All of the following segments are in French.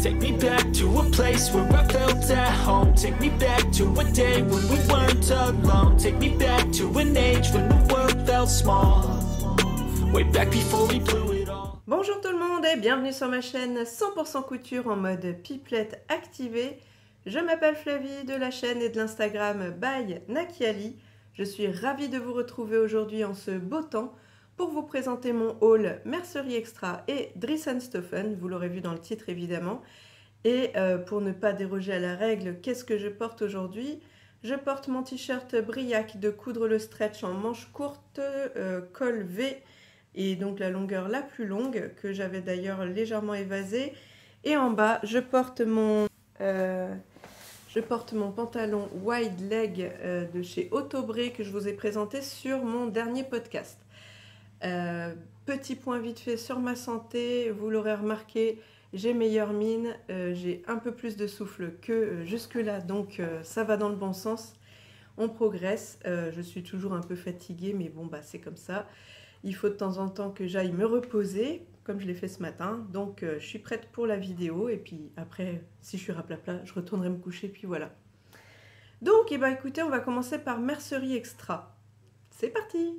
Take me back to a place where I felt at home. Take me back to a day when we weren't alone. Take me back to an age when the world felt small. Way back before we blew it all. Bonjour tout le monde et bienvenue sur ma chaîne 100% couture en mode pipelette activée. Je m'appelle Flavie de la chaîne et de l'Instagram by Nakiali. Je suis ravie de vous retrouver aujourd'hui en ce beau temps pour vous présenter mon haul Mercerie Extra et Dries+Stoffen, vous l'aurez vu dans le titre évidemment. Et pour ne pas déroger à la règle, qu'est-ce que je porte aujourd'hui? Je porte mon t-shirt Briac de coudre le stretch en manche courte, col V et donc la longueur la plus longue que j'avais d'ailleurs légèrement évasée. Et en bas, je porte mon pantalon wide leg de chez Autobré que je vous ai présenté sur mon dernier podcast. Petit point vite fait sur ma santé, vous l'aurez remarqué, j'ai meilleure mine, j'ai un peu plus de souffle que jusque-là, donc ça va dans le bon sens, on progresse. Je suis toujours un peu fatiguée, mais bon, bah, c'est comme ça. Il faut de temps en temps que j'aille me reposer, comme je l'ai fait ce matin, donc je suis prête pour la vidéo, et puis après, si je suis raplapla, je retournerai me coucher, puis voilà. Donc, eh ben, écoutez, on va commencer par Mercerie Extra. C'est parti!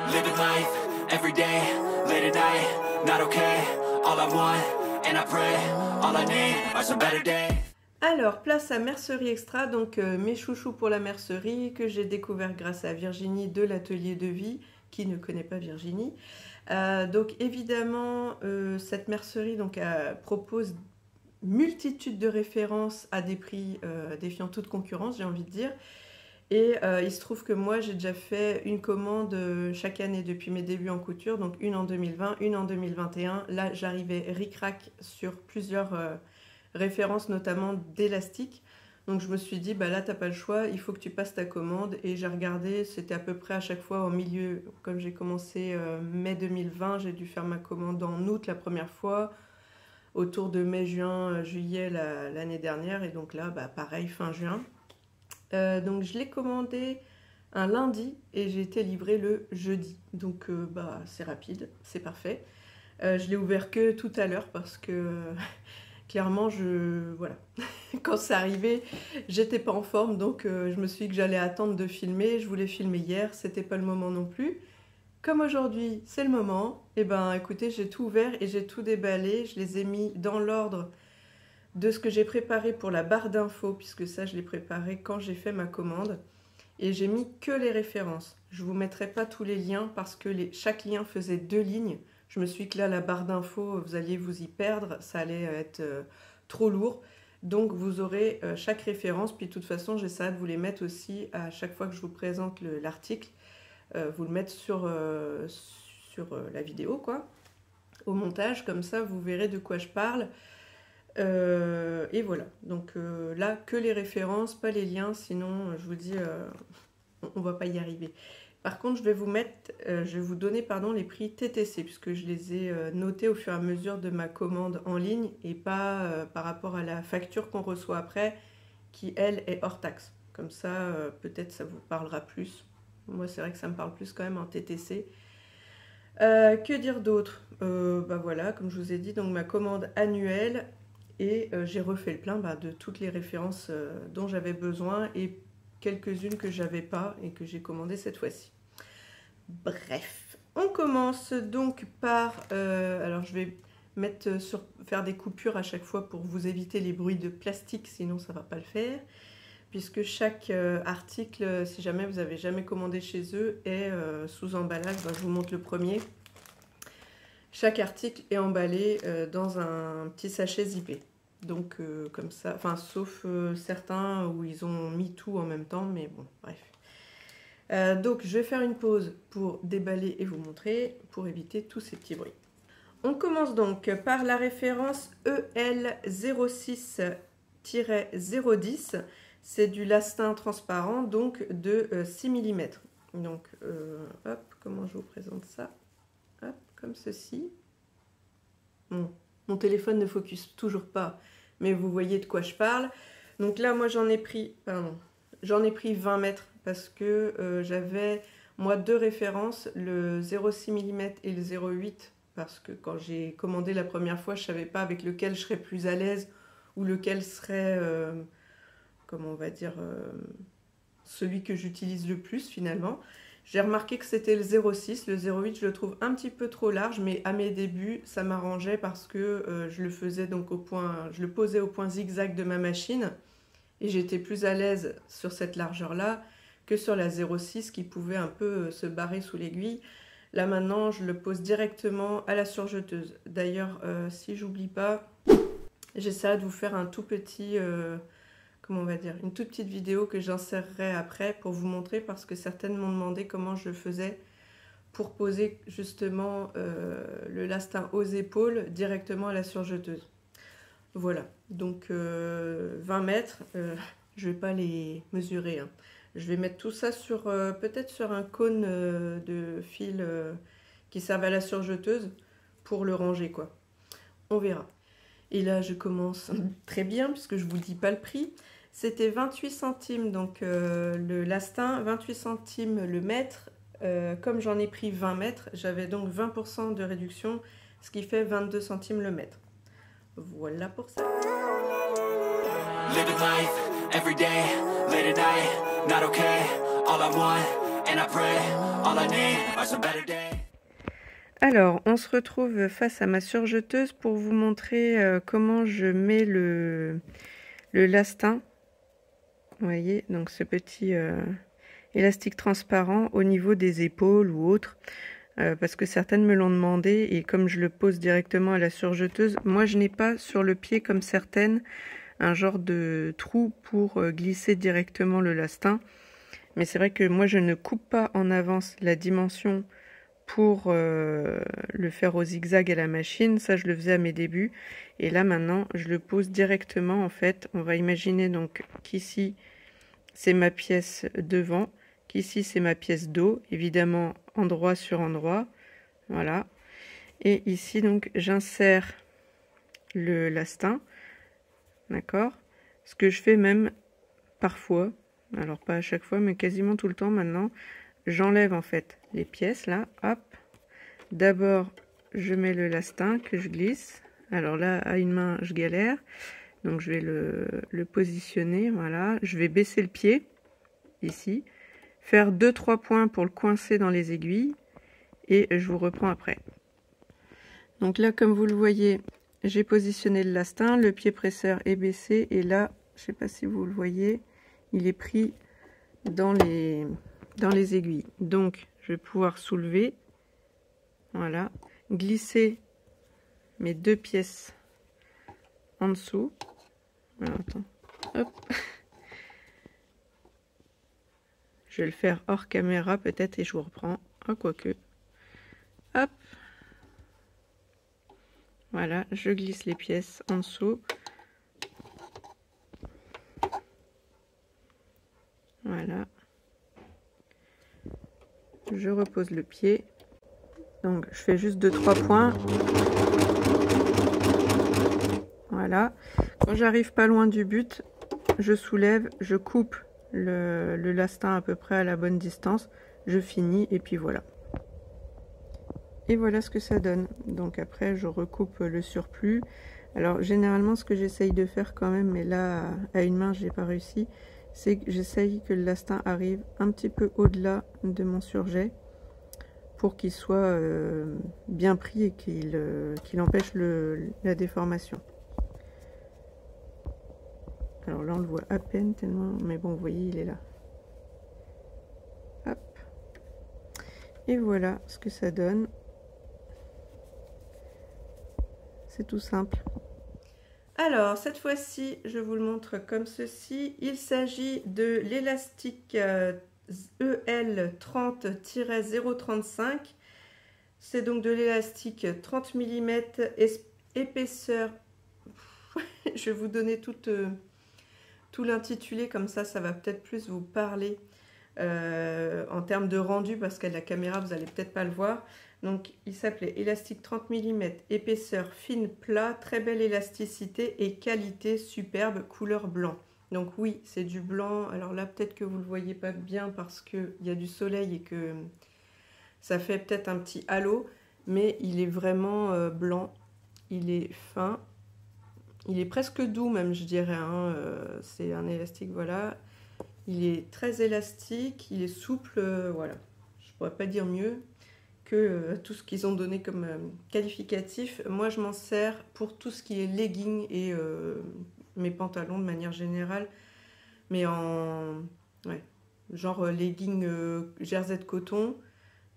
Living life, every day, late at night, not okay. All I want, and I pray, all I need are some better days. Alors, place à Mercerie Extra, donc mes chouchous pour la mercerie que j'ai découvert grâce à Virginie de l'Atelier de Vie, qui ne connaît pas Virginie. Donc évidemment, cette mercerie donc, propose multitude de références à des prix défiant toute concurrence, j'ai envie de dire. Et il se trouve que moi, j'ai déjà fait une commande chaque année depuis mes débuts en couture, donc une en 2020, une en 2021. Là, j'arrivais ric-rac sur plusieurs références, notamment d'élastique. Donc je me suis dit, bah là, t'as pas le choix, il faut que tu passes ta commande. Et j'ai regardé, c'était à peu près à chaque fois au milieu, comme j'ai commencé mai 2020, j'ai dû faire ma commande en août la première fois, autour de mai, juin, juillet l'année dernière. Et donc là, bah, pareil, fin juin. Donc je l'ai commandé un lundi et j'ai été livrée le jeudi. Donc bah, c'est rapide, c'est parfait. Je l'ai ouvert que tout à l'heure parce que clairement, voilà. Quand c'est arrivé, j'étais pas en forme, donc je me suis dit que j'allais attendre de filmer. Je voulais filmer hier, c'était pas le moment non plus. Comme aujourd'hui, c'est le moment, et ben écoutez, j'ai tout ouvert et j'ai tout déballé. Je les ai mis dans l'ordre de ce que j'ai préparé pour la barre d'infos, puisque ça, je l'ai préparé quand j'ai fait ma commande. Et j'ai mis que les références. Je ne vous mettrai pas tous les liens parce que chaque lien faisait 2 lignes. Je me suis dit que là, la barre d'infos, vous alliez vous y perdre. Ça allait être trop lourd. Donc, vous aurez chaque référence. Puis, de toute façon, j'essaie de vous les mettre aussi à chaque fois que je vous présente l'article. Vous le mettre sur la vidéo, quoi. Au montage, comme ça, vous verrez de quoi je parle. Et voilà, donc là que les références, pas les liens, sinon je vous dis on va pas y arriver. Par contre je vais vous donner les prix TTC puisque je les ai notés au fur et à mesure de ma commande en ligne et pas par rapport à la facture qu'on reçoit après qui elle est hors taxe. Comme ça peut-être ça vous parlera plus. Moi c'est vrai que ça me parle plus quand même en TTC. Que dire d'autre? Bah voilà, comme je vous ai dit, donc ma commande annuelle. Et j'ai refait le plein de toutes les références dont j'avais besoin et quelques-unes que j'avais pas et que j'ai commandées cette fois-ci. Bref, on commence donc par... alors je vais faire des coupures à chaque fois pour vous éviter les bruits de plastique, sinon ça va pas le faire. Puisque chaque article, si jamais vous avez jamais commandé chez eux, est sous emballage. Je vous montre le premier. Chaque article est emballé dans un petit sachet zippé. Donc comme ça, enfin sauf certains où ils ont mis tout en même temps, mais bon, bref. Donc je vais faire une pause pour déballer et vous montrer, pour éviter tous ces petits bruits. On commence donc par la référence EL06-010. C'est du lastin transparent, donc de 6 mm. Donc hop, comment je vous présente ça? Hop, comme ceci. Bon, mon téléphone ne focus toujours pas, mais vous voyez de quoi je parle. Donc là, moi, j'en ai pris 20 mètres parce que j'avais, moi, 2 références, le 0,6 mm et le 0,8 parce que quand j'ai commandé la première fois, je ne savais pas avec lequel je serais plus à l'aise ou lequel serait, comment on va dire, celui que j'utilise le plus finalement. J'ai remarqué que c'était le 0,6, le 0,8 je le trouve un petit peu trop large, mais à mes débuts ça m'arrangeait parce que je le faisais donc au point, je le posais au point zigzag de ma machine et j'étais plus à l'aise sur cette largeur là que sur la 0,6 qui pouvait un peu se barrer sous l'aiguille. Là maintenant je le pose directement à la surjeteuse. D'ailleurs si j'oublie pas, j'essaierai de vous faire un tout petit... comment on va dire, une toute petite vidéo que j'insérerai après pour vous montrer parce que certaines m'ont demandé comment je faisais pour poser justement le lastin aux épaules directement à la surjeteuse. Voilà, donc 20 mètres, je ne vais pas les mesurer, hein. Je vais mettre tout ça sur peut-être sur un cône de fil qui serve à la surjeteuse pour le ranger quoi. On verra. Et là je commence très bien puisque je ne vous dis pas le prix. C'était 28 centimes donc le lastin, 28 centimes le mètre. Comme j'en ai pris 20 mètres, j'avais donc 20% de réduction, ce qui fait 22 centimes le mètre. Voilà pour ça. Living life, every day, late at night, not okay. All I want, and I pray, all I need are some better days. Alors, on se retrouve face à ma surjeteuse pour vous montrer comment je mets le lastin. Vous voyez, donc ce petit élastique transparent au niveau des épaules ou autre, parce que certaines me l'ont demandé et comme je le pose directement à la surjeteuse, moi je n'ai pas sur le pied comme certaines un genre de trou pour glisser directement le lastin. Mais c'est vrai que moi je ne coupe pas en avance la dimension pour le faire au zigzag à la machine, ça je le faisais à mes débuts. Et là maintenant je le pose directement en fait. On va imaginer donc qu'ici c'est ma pièce devant, qu'ici c'est ma pièce dos, évidemment endroit sur endroit, voilà. Et ici donc j'insère le lastin, d'accord. Ce que je fais même parfois, alors pas à chaque fois mais quasiment tout le temps maintenant, j'enlève en fait les pièces là, hop. D'abord je mets le lastin que je glisse, alors là à une main je galère. Donc je vais le positionner, voilà. Je vais baisser le pied, ici. Faire 2-3 points pour le coincer dans les aiguilles. Et je vous reprends après. Donc là, comme vous le voyez, j'ai positionné le lastin. Le pied presseur est baissé. Et là, je ne sais pas si vous le voyez, il est pris dans les aiguilles. Donc, je vais pouvoir soulever. Voilà. Glisser mes deux pièces en dessous. Alors, attends. Hop. Je vais le faire hors caméra peut-être et je vous reprends. Ah, quoique. Hop. Voilà, je glisse les pièces en dessous. Voilà. Je repose le pied. Donc je fais juste 2-3 points. Voilà. Quand j'arrive pas loin du but, je soulève, je coupe le lastin à peu près à la bonne distance, je finis et puis voilà. Et voilà ce que ça donne. Donc après je recoupe le surplus. Alors généralement ce que j'essaye de faire quand même, mais là à une main j'ai pas réussi, c'est que j'essaye que le lastin arrive un petit peu au-delà de mon surjet pour qu'il soit bien pris et qu'il empêche la déformation. Alors là on le voit à peine tellement, mais bon vous voyez il est là. Hop. Et voilà ce que ça donne. C'est tout simple. Alors cette fois-ci je vous le montre comme ceci. Il s'agit de l'élastique EL 30-035. C'est donc de l'élastique 30 mm épaisseur. Je vais vous donner tout l'intitulé, comme ça va peut-être plus vous parler en termes de rendu, parce qu'à la caméra vous n'allez peut-être pas le voir. Donc il s'appelait élastique 30 mm épaisseur fine plat, très belle élasticité et qualité superbe, couleur blanc. Donc oui, c'est du blanc. Alors là peut-être que vous ne le voyez pas bien parce qu'il y a du soleil et que ça fait peut-être un petit halo, mais il est vraiment blanc, il est fin, il est presque doux même je dirais, hein. C'est un élastique, voilà, il est très élastique, il est souple, voilà, je pourrais pas dire mieux que tout ce qu'ils ont donné comme qualificatif. Moi je m'en sers pour tout ce qui est legging et mes pantalons de manière générale, mais en ouais, genre legging jersey de coton,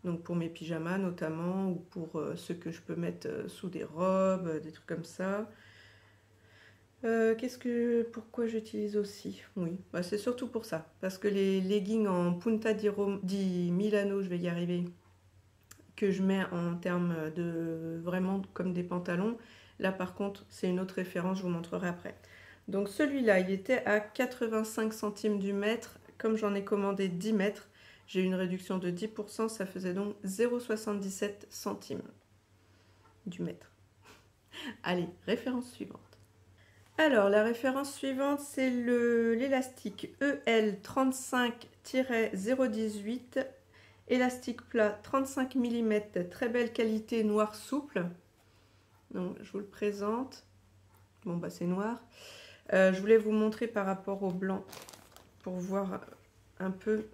donc pour mes pyjamas notamment, ou pour ceux que je peux mettre sous des robes, des trucs comme ça. Pourquoi j'utilise aussi? Oui, bah, c'est surtout pour ça, parce que les leggings en punta di Milano, je vais y arriver, que je mets en termes de vraiment comme des pantalons, là par contre c'est une autre référence, je vous montrerai après. Donc celui-là, il était à 85 centimes du mètre. Comme j'en ai commandé 10 mètres, j'ai une réduction de 10%, ça faisait donc 0,77 centimes du mètre. Allez, référence suivante. Alors, la référence suivante, c'est l'élastique EL35-018, élastique plat 35 mm, très belle qualité, noir souple. Donc, je vous le présente. Bon, bah c'est noir. Je voulais vous montrer par rapport au blanc pour voir un peu.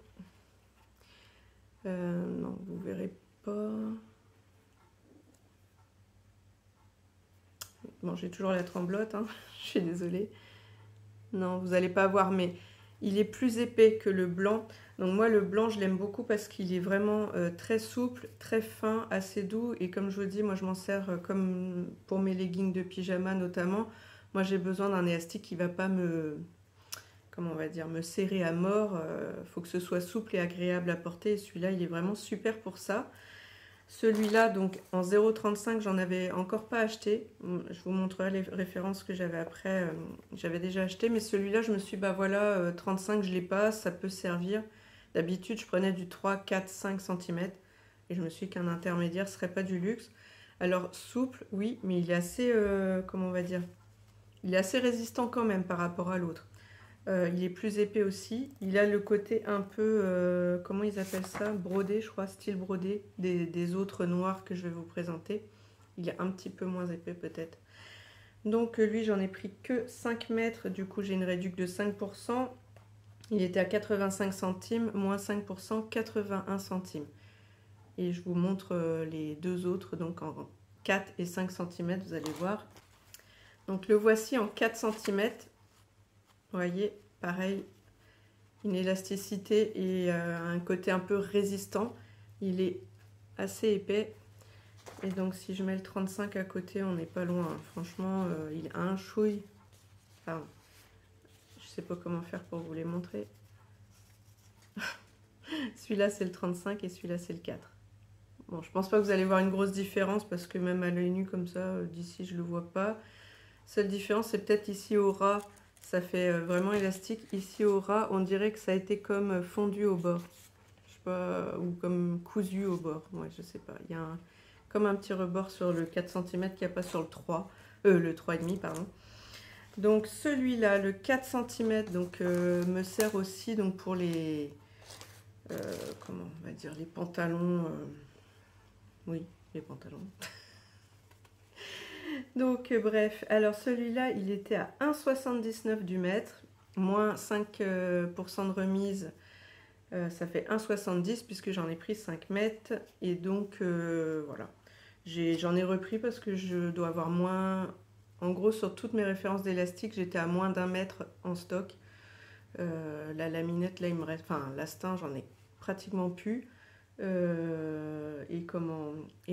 Non, vous verrez pas. Bon, j'ai toujours la tremblote, hein. Je suis désolée. Non, vous n'allez pas voir, mais il est plus épais que le blanc. Donc moi, le blanc, je l'aime beaucoup parce qu'il est vraiment très souple, très fin, assez doux. Et comme je vous dis, moi, je m'en sers comme pour mes leggings de pyjama notamment. Moi, j'ai besoin d'un élastique qui ne va pas comment on va dire, me serrer à mort. Faut que ce soit souple et agréable à porter. Et celui-là, il est vraiment super pour ça. Celui-là, donc en 0,35, j'en avais encore pas acheté. Je vous montrerai les références que j'avais après. J'avais déjà acheté, mais celui-là, je me suis dit, bah voilà, 35, je l'ai pas, ça peut servir. D'habitude, je prenais du 3, 4, 5 cm. Et je me suis dit qu'un intermédiaire serait pas du luxe. Alors, souple, oui, mais il est assez, comment on va dire, il est assez résistant quand même par rapport à l'autre. Il est plus épais aussi. Il a le côté un peu, comment ils appellent ça? Brodé, je crois, style brodé des autres noirs que je vais vous présenter. Il est un petit peu moins épais peut-être. Donc lui, j'en ai pris que 5 mètres. Du coup, j'ai une réduction de 5%. Il était à 85 centimes, moins 5%, 81 centimes. Et je vous montre les deux autres, donc en 4 et 5 cm, vous allez voir. Donc le voici en 4 cm. Vous voyez, pareil, une élasticité et un côté un peu résistant. Il est assez épais. Et donc si je mets le 35 à côté, on n'est pas loin. Franchement, il a un chouille. Enfin, je sais pas comment faire pour vous les montrer. Celui-là, c'est le 35 et celui-là, c'est le 4. Bon, je pense pas que vous allez voir une grosse différence parce que même à l'œil nu comme ça, d'ici, je le vois pas. Seule différence, c'est peut-être ici au ras. Ça fait vraiment élastique. Ici au ras, on dirait que ça a été comme fondu au bord. Je sais pas, ou comme cousu au bord. Ouais, je sais pas. Il y a comme un petit rebord sur le 4 cm qu'il n'y a pas sur le 3. Le 3,5, pardon. Donc celui-là, le 4 cm, donc, me sert aussi donc, pour les... comment on va dire, les pantalons... oui, les pantalons. Donc bref, alors celui-là, il était à 1,79 du mètre, moins 5% de remise, ça fait 1,70 puisque j'en ai pris 5 mètres. Et donc voilà, j'en ai repris parce que je dois avoir moins, en gros sur toutes mes références d'élastique, j'étais à moins d'1 mètre en stock. La laminette, là il me reste, enfin l'astin, j'en ai pratiquement plus. Et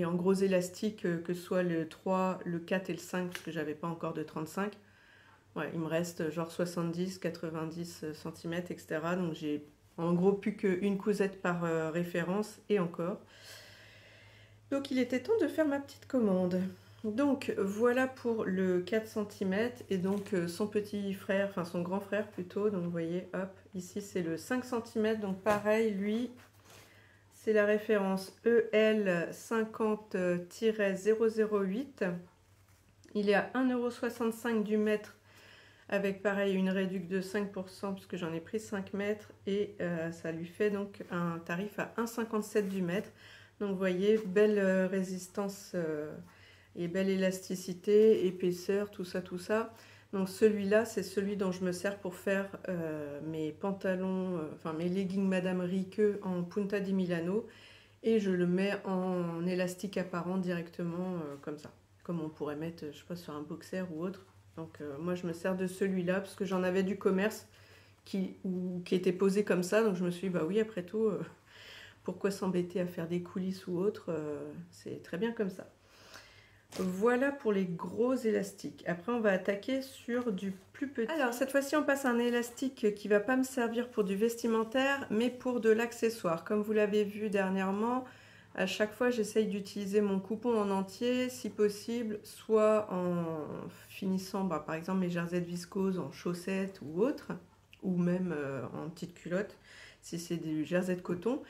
en gros élastique, que ce soit le 3, le 4 et le 5, parce que j'avais pas encore de 35, ouais, il me reste genre 70, 90 cm, etc. Donc j'ai en gros plus qu'une cousette par référence et encore. Donc il était temps de faire ma petite commande. Donc voilà pour le 4 cm et donc son petit frère, enfin son grand frère plutôt. Donc vous voyez, hop, ici c'est le 5 cm, donc pareil, lui... C'est la référence EL50-008. Il est à 1,65 € du mètre avec pareil une réduction de 5% puisque j'en ai pris 5 mètres et ça lui fait donc un tarif à 1,57 € du mètre. Donc vous voyez, belle résistance et belle élasticité, épaisseur, tout ça, tout ça. Donc celui-là, c'est celui dont je me sers pour faire mes pantalons, enfin mes leggings Madame Riqueux en Punta di Milano. Et je le mets en élastique apparent directement comme ça. Comme on pourrait mettre, je sais pas, sur un boxer ou autre. Donc moi je me sers de celui-là parce que j'en avais du commerce qui était posé comme ça. Donc je me suis dit, bah oui, après tout, pourquoi s'embêter à faire des coulisses ou autre, c'est très bien comme ça. Voilà pour les gros élastiques. Après, on va attaquer sur du plus petit. Alors, cette fois-ci, on passe à un élastique qui ne va pas me servir pour du vestimentaire, mais pour de l'accessoire. Comme vous l'avez vu dernièrement, à chaque fois, j'essaye d'utiliser mon coupon en entier, si possible, soit en finissant, par exemple, mes jerseys de viscose en chaussettes ou autres, ou même en petite culotte, si c'est du jersey de coton.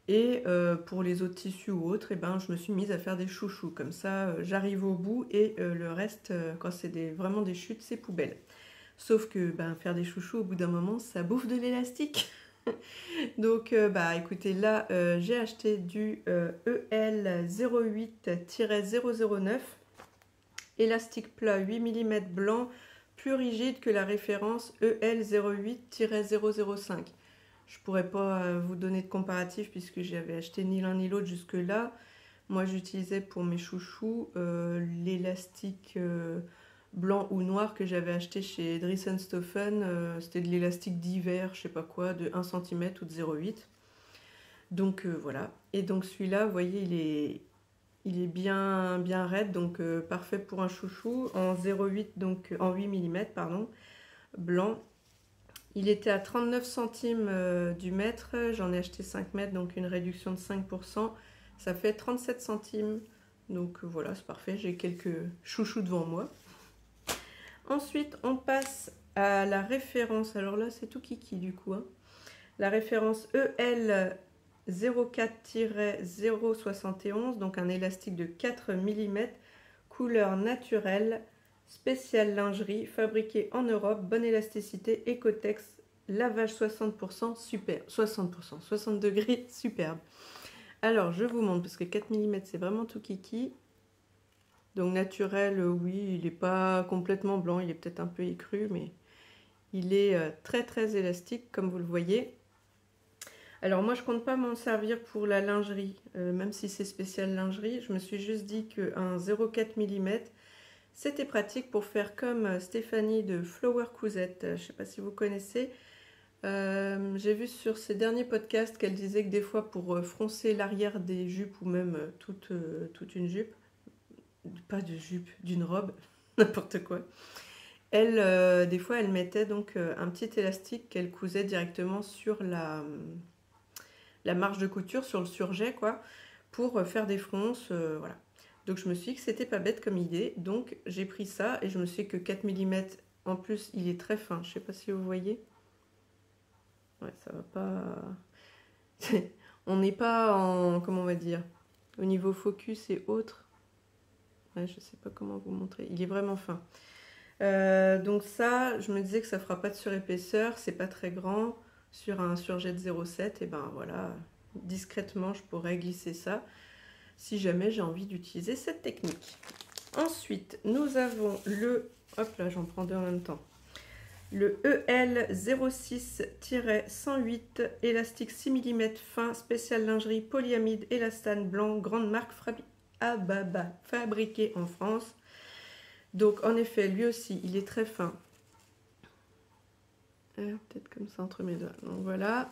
Et pour les autres tissus ou autres, je me suis mise à faire des chouchous. Comme ça, j'arrive au bout et le reste, quand c'est vraiment des chutes, c'est poubelle. Sauf que faire des chouchous, au bout d'un moment, ça bouffe de l'élastique. Donc, écoutez, là, j'ai acheté du EL08-009, élastique plat 8 mm blanc, plus rigide que la référence EL08-005. Je ne pourrais pas vous donner de comparatif puisque j'avais acheté ni l'un ni l'autre jusque-là. Moi, j'utilisais pour mes chouchous l'élastique blanc ou noir que j'avais acheté chez Dries & Stoffen. C'était de l'élastique d'hiver, je sais pas quoi, de 1 cm ou de 0,8. Donc voilà. Et donc celui-là, vous voyez, il est bien raide, donc parfait pour un chouchou en 0,8, donc en 8 mm, pardon, blanc. Il était à 39 centimes du mètre, j'en ai acheté 5 mètres, donc une réduction de 5%, ça fait 37 centimes, donc voilà, c'est parfait, j'ai quelques chouchous devant moi. Ensuite, on passe à la référence, alors là c'est tout kiki du coup, hein. La référence EL04-071, donc un élastique de 4 mm, couleur naturelle, spécial lingerie, fabriqué en Europe, bonne élasticité, Ecotex, lavage 60%, super, 60 degrés, superbe. Alors, je vous montre, parce que 4 mm, c'est vraiment tout kiki. Donc, naturel, oui, il n'est pas complètement blanc, il est peut-être un peu écru, mais il est très, très élastique, comme vous le voyez. Alors, moi, je ne compte pas m'en servir pour la lingerie, même si c'est spécial lingerie. Je me suis juste dit qu'un 0,4 mm, c'était pratique pour faire comme Stéphanie de Flower Cousette. Je ne sais pas si vous connaissez. J'ai vu sur ses derniers podcasts qu'elle disait que des fois pour froncer l'arrière des jupes ou même toute une jupe, pas de jupe, d'une robe, n'importe quoi, elle, des fois elle mettait donc un petit élastique qu'elle cousait directement sur la marge de couture, sur le surjet quoi, pour faire des fronces, voilà. Donc je me suis dit que c'était pas bête comme idée, donc j'ai pris ça et je me suis dit que 4 mm, en plus il est très fin, je sais pas si vous voyez. Ouais, ça va pas... on n'est pas en... comment on va dire, au niveau focus et autres. Ouais, je sais pas comment vous montrer, il est vraiment fin. Donc ça, je me disais que ça fera pas de surépaisseur, c'est pas très grand. Sur un surjet de 0,7, et voilà, discrètement je pourrais glisser ça si jamais j'ai envie d'utiliser cette technique. Ensuite, nous avons le... hop là, j'en prends deux en même temps. Le EL06-108, élastique 6 mm fin, spécial lingerie, polyamide, élastane blanc, grande marque fabriqué en France. Donc en effet, lui aussi, il est très fin. Peut-être comme ça entre mes doigts. Donc voilà,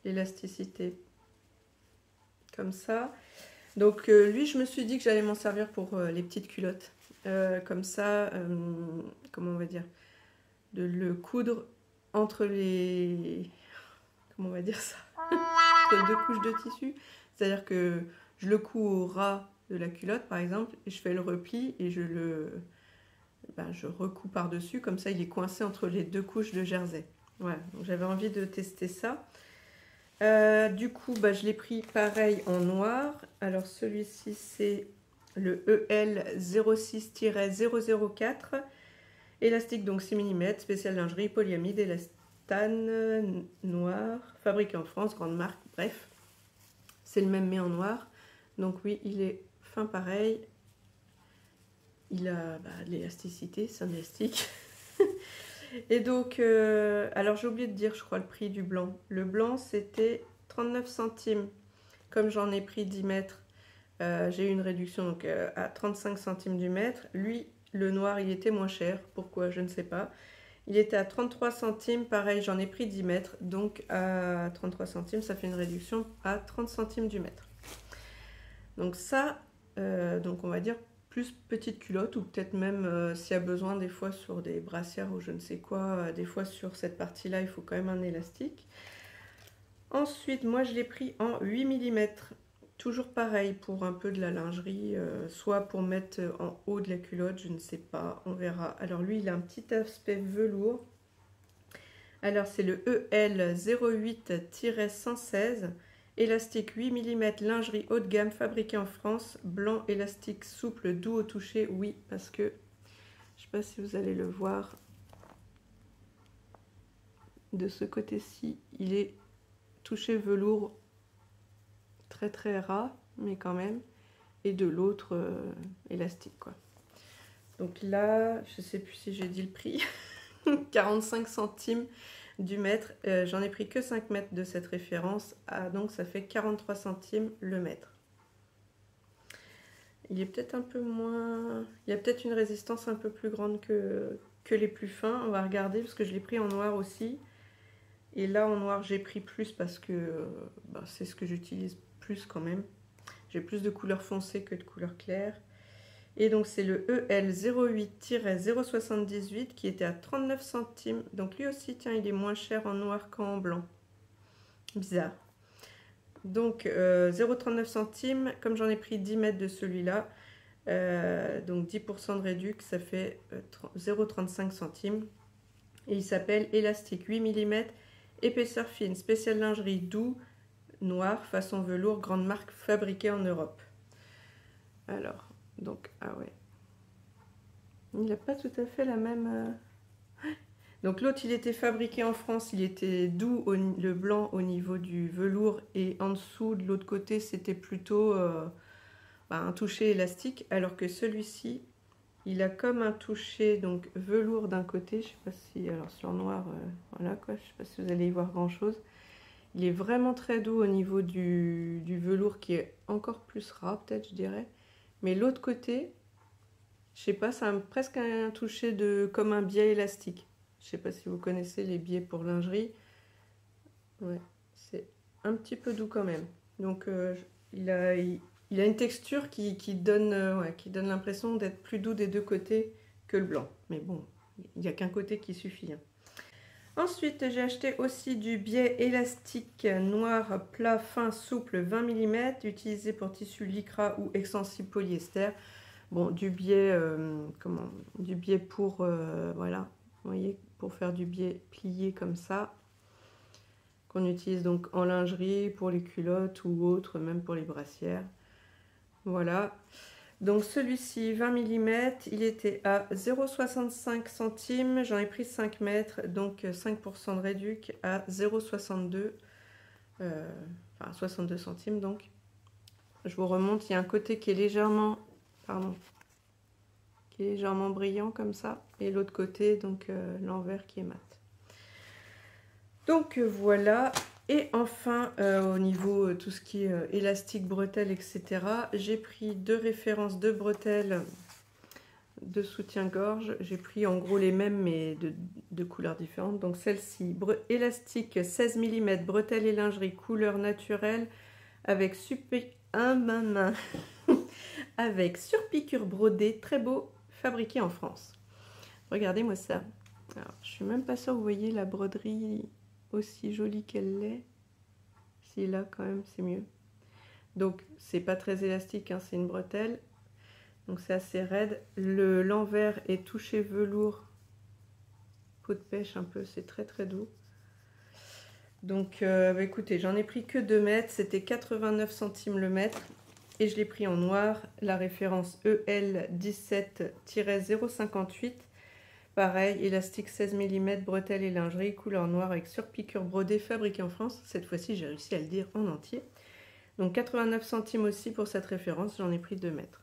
l'élasticité comme ça. Donc lui, je me suis dit que j'allais m'en servir pour les petites culottes. Comme ça, comment on va dire, de le coudre entre les... comment on va dire ça, entre deux couches de tissu. C'est-à-dire que je le couds au ras de la culotte, par exemple, et je fais le repli et je recouds par-dessus. Comme ça, il est coincé entre les deux couches de jersey. Voilà, donc j'avais envie de tester ça. Du coup, je l'ai pris pareil en noir. Alors celui-ci, c'est le EL06-004, élastique donc 6 mm, spécial lingerie, polyamide, élastane, noir, fabriqué en France, grande marque, bref. C'est le même mais en noir. Donc oui, il est fin pareil. Il a de l'élasticité, c'est un élastique. Et donc, alors j'ai oublié de dire, je crois, le prix du blanc. Le blanc, c'était 39 centimes. Comme j'en ai pris 10 mètres, j'ai eu une réduction donc, à 35 centimes du mètre. Lui, le noir, il était moins cher. Pourquoi? Je ne sais pas. Il était à 33 centimes. Pareil, j'en ai pris 10 mètres. Donc, à 33 centimes, ça fait une réduction à 30 centimes du mètre. Donc ça, donc on va dire plus petite culotte ou peut-être même s'il y a besoin des fois sur des brassières ou je ne sais quoi, des fois sur cette partie-là, il faut quand même un élastique. Ensuite, moi je l'ai pris en 8 mm. Toujours pareil pour un peu de la lingerie, soit pour mettre en haut de la culotte, je ne sais pas, on verra. Alors lui, il a un petit aspect velours. Alors c'est le EL08-116. Élastique 8 mm, lingerie haut de gamme, fabriqué en France, blanc, élastique souple, doux au toucher, oui, parce que, je ne sais pas si vous allez le voir, de ce côté-ci, il est touché velours très très ras, mais quand même, et de l'autre élastique, quoi. Donc là, je ne sais plus si j'ai dit le prix, 45 centimes du mètre, j'en ai pris que 5 mètres de cette référence, donc ça fait 43 centimes le mètre. Il est peut-être un peu moins, il y a peut-être une résistance un peu plus grande que les plus fins, on va regarder parce que je l'ai pris en noir aussi, et là en noir j'ai pris plus parce que c'est ce que j'utilise plus quand même, j'ai plus de couleurs foncées que de couleurs claires. Et donc c'est le EL08-078 qui était à 39 centimes. Donc lui aussi, tiens, il est moins cher en noir qu'en blanc. Bizarre. Donc 0,39 centimes, comme j'en ai pris 10 mètres de celui-là, donc 10% de réduc, ça fait 0,35 centimes. Et il s'appelle élastique 8 mm, épaisseur fine, spécial lingerie doux, noir, façon velours, grande marque fabriquée en Europe. Alors... Donc, ah ouais. Il n'a pas tout à fait la même... Donc l'autre, il était fabriqué en France, il était doux, le blanc au niveau du velours, et en dessous, de l'autre côté, c'était plutôt un toucher élastique, alors que celui-ci, il a comme un toucher donc velours d'un côté, je sais pas si... Alors sur noir, voilà quoi, je sais pas si vous allez y voir grand-chose. Il est vraiment très doux au niveau du velours, qui est encore plus ras, peut-être, je dirais. Mais l'autre côté, je sais pas, ça a presque un toucher comme un biais élastique. Je sais pas si vous connaissez les biais pour lingerie. Ouais, c'est un petit peu doux quand même. Donc il a une texture qui donne l'impression d'être plus doux des deux côtés que le blanc. Mais bon, il n'y a qu'un côté qui suffit. Ensuite, j'ai acheté aussi du biais élastique noir plat fin souple 20 mm utilisé pour tissu lycra ou extensible polyester. Bon, du biais pour voilà, vous voyez, pour faire du biais plié comme ça, qu'on utilise donc en lingerie pour les culottes ou autres, même pour les brassières. Voilà. Donc celui-ci, 20 mm, il était à 0,65 centimes, j'en ai pris 5 mètres, donc 5% de réduc à 0,62, enfin 62 centimes donc. Je vous remonte, il y a un côté qui est légèrement, brillant comme ça, et l'autre côté, donc l'envers qui est mat. Donc voilà. Et enfin, au niveau tout ce qui est élastique, bretelles, etc., j'ai pris deux références de bretelles de soutien-gorge. J'ai pris en gros les mêmes, mais de couleurs différentes. Donc celle-ci, élastique 16 mm, bretelles et lingerie, couleur naturelle, avec avec surpiqûre brodée, très beau, fabriqué en France. Regardez-moi ça. Alors, je suis même pas sûre, vous voyez la broderie aussi jolie qu'elle l'est. Si là quand même c'est mieux. Donc c'est pas très élastique, hein, c'est une bretelle. Donc c'est assez raide. L'envers est touché velours, peau de pêche un peu, c'est très très doux. Donc écoutez, j'en ai pris que 2 mètres, c'était 89 centimes le mètre. Et je l'ai pris en noir, la référence EL17-058. Pareil, élastique 16 mm, bretelles et lingerie, couleur noire avec surpiqûre brodée, fabriqué en France. Cette fois-ci, j'ai réussi à le dire en entier. Donc 89 centimes aussi pour cette référence, j'en ai pris 2 mètres.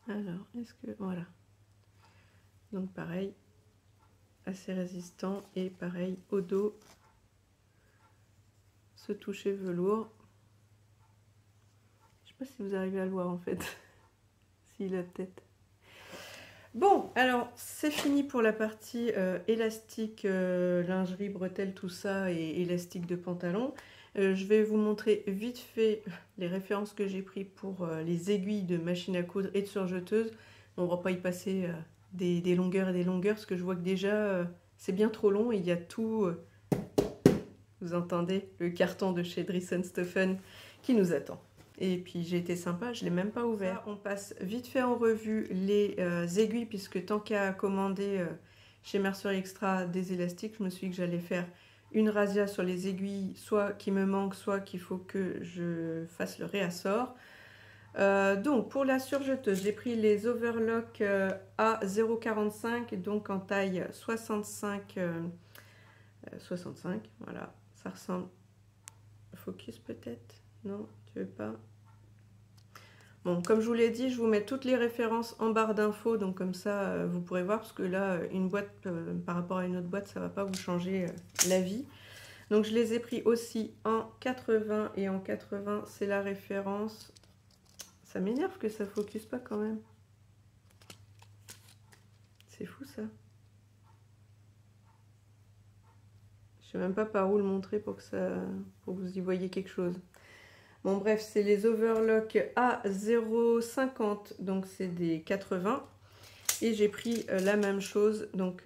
Alors, est-ce que... Voilà. Donc pareil, assez résistant et pareil au dos, ce toucher velours. Je sais pas si vous arrivez à le voir en fait, s'il a tête. Bon, alors c'est fini pour la partie élastique, lingerie, bretelles, tout ça et élastique de pantalon. Je vais vous montrer vite fait les références que j'ai prises pour les aiguilles de machine à coudre et de surjeteuse. On ne va pas y passer des longueurs et des longueurs parce que je vois que déjà c'est bien trop long et il y a tout. Vous entendez le carton de chez Dries & Stephen qui nous attend. Et puis j'ai été sympa, je ne l'ai même pas ouvert. On passe vite fait en revue les aiguilles puisque tant qu'à commander chez Mercerie Extra des élastiques, je me suis dit que j'allais faire une razzia sur les aiguilles, soit qui me manquent, soit qu'il faut que je fasse le réassort. Donc pour la surjeteuse, j'ai pris les Overlock A045, donc en taille 65, 65, voilà, ça ressemble. Focus peut-être? Non, tu veux pas? Bon, comme je vous l'ai dit, je vous mets toutes les références en barre d'infos, donc comme ça vous pourrez voir, parce que là, une boîte par rapport à une autre boîte, ça ne va pas vous changer la vie. Donc je les ai pris aussi en 80, et en 80, c'est la référence. Ça m'énerve que ça ne focus pas quand même. C'est fou ça. Je ne sais même pas par où le montrer pour que vous y voyez quelque chose. Bon bref, c'est les Overlock A050, donc c'est des 80. Et j'ai pris la même chose, donc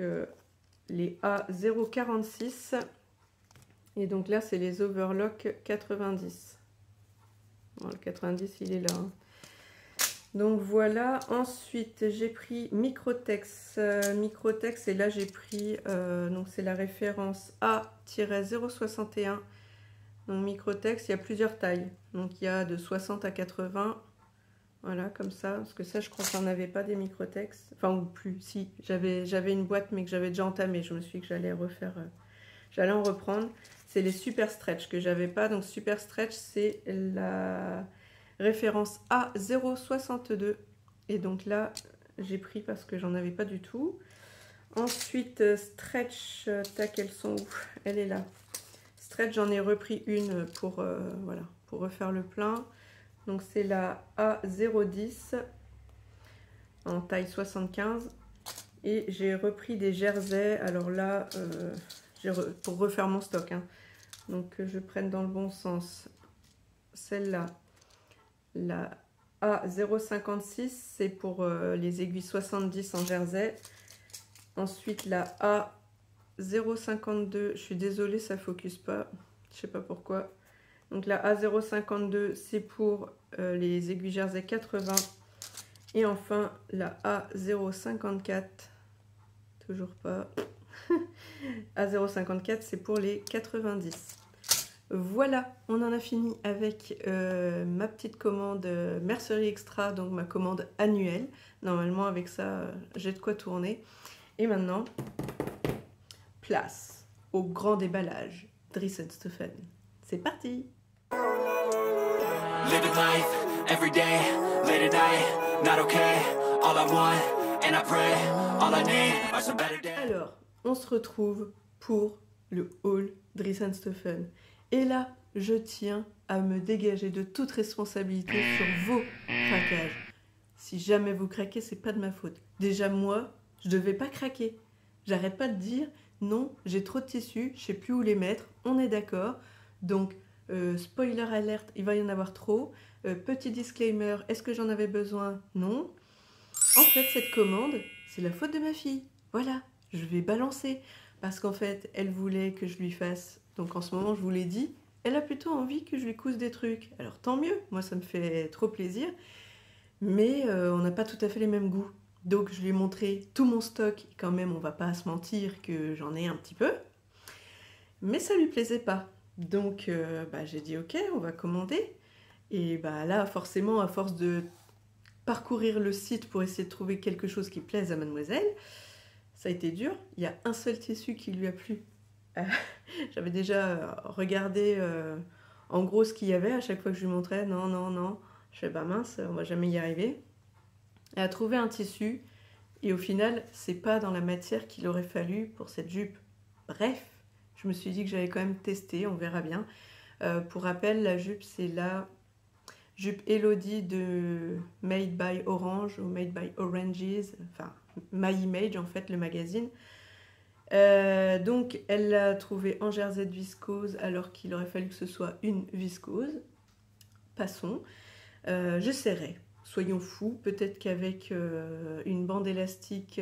les A046. Et donc là, c'est les Overlock 90. Bon, le 90, il est là. Hein. Donc voilà, ensuite j'ai pris Microtex. Microtex, et là j'ai pris, donc c'est la référence A-061. Donc Microtex, il y a plusieurs tailles. Donc il y a de 60 à 80. Voilà, comme ça. Parce que ça, je crois qu'on n'avait pas des Microtex. Enfin, ou plus. Si, j'avais une boîte, mais que j'avais déjà entamée. Je me suis dit que j'allais refaire... j'allais en reprendre. C'est les Super Stretch que j'avais pas. Donc Super Stretch, c'est la référence A062. Et donc là, j'ai pris parce que j'en avais pas du tout. Ensuite, Stretch, tac, elles sont où? Elle est là. Stretch, j'en ai repris une pour, voilà, pour refaire le plein. Donc c'est la A010 en taille 75. Et j'ai repris des jerseys. Alors là, pour refaire mon stock. Hein. Donc que je prenne dans le bon sens. Celle-là, la A056, c'est pour les aiguilles 70 en jersey. Ensuite la A052, je suis désolée, ça ne focus pas. Je ne sais pas pourquoi. Donc la A052, c'est pour les aiguilles jersey 80. Et enfin la A054, toujours pas. A054, c'est pour les 90. Voilà, on en a fini avec ma petite commande Mercerie Extra, donc ma commande annuelle. Normalement, avec ça, j'ai de quoi tourner. Et maintenant, place au grand déballage. Dries & Stephen. C'est parti! Living life, every day, late at night, not okay. All I want, and I pray, all I need are some better days. Alors, on se retrouve pour le haul Dries & Stephen. Et là, je tiens à me dégager de toute responsabilité sur vos craquages. Si jamais vous craquez, c'est pas de ma faute. Déjà, moi, je devais pas craquer. J'arrête pas de dire, non, j'ai trop de tissus, je sais plus où les mettre, on est d'accord. Donc, spoiler alert, il va y en avoir trop. Petit disclaimer, est-ce que j'en avais besoin? Non. En fait, cette commande, c'est la faute de ma fille. Voilà, je vais balancer. Parce qu'en fait, elle voulait que je lui fasse... Donc en ce moment, je vous l'ai dit, elle a plutôt envie que je lui couse des trucs. Alors tant mieux, moi ça me fait trop plaisir. Mais on n'a pas tout à fait les mêmes goûts. Donc je lui ai montré tout mon stock. Et quand même, on va pas se mentir que j'en ai un petit peu. Mais ça lui plaisait pas. Donc j'ai dit ok, on va commander. Et là, forcément, à force de parcourir le site pour essayer de trouver quelque chose qui plaise à mademoiselle, ça a été dur. Il y a un seul tissu qui lui a plu. J'avais déjà regardé en gros ce qu'il y avait. À chaque fois que je lui montrais, non, non, non, je fais bah mince, on va jamais y arriver. Elle a trouvé un tissu et au final, c'est pas dans la matière qu'il aurait fallu pour cette jupe. Bref, je me suis dit que j'allais quand même tester, on verra bien. Pour rappel, la jupe, c'est la jupe Elodie de Made by Orange ou Made by Oranges, enfin My Image en fait, le magazine. Donc elle l'a trouvé en jersey de viscose alors qu'il aurait fallu que ce soit une viscose. Passons. J'essaierai. Soyons fous, peut-être qu'avec une bande élastique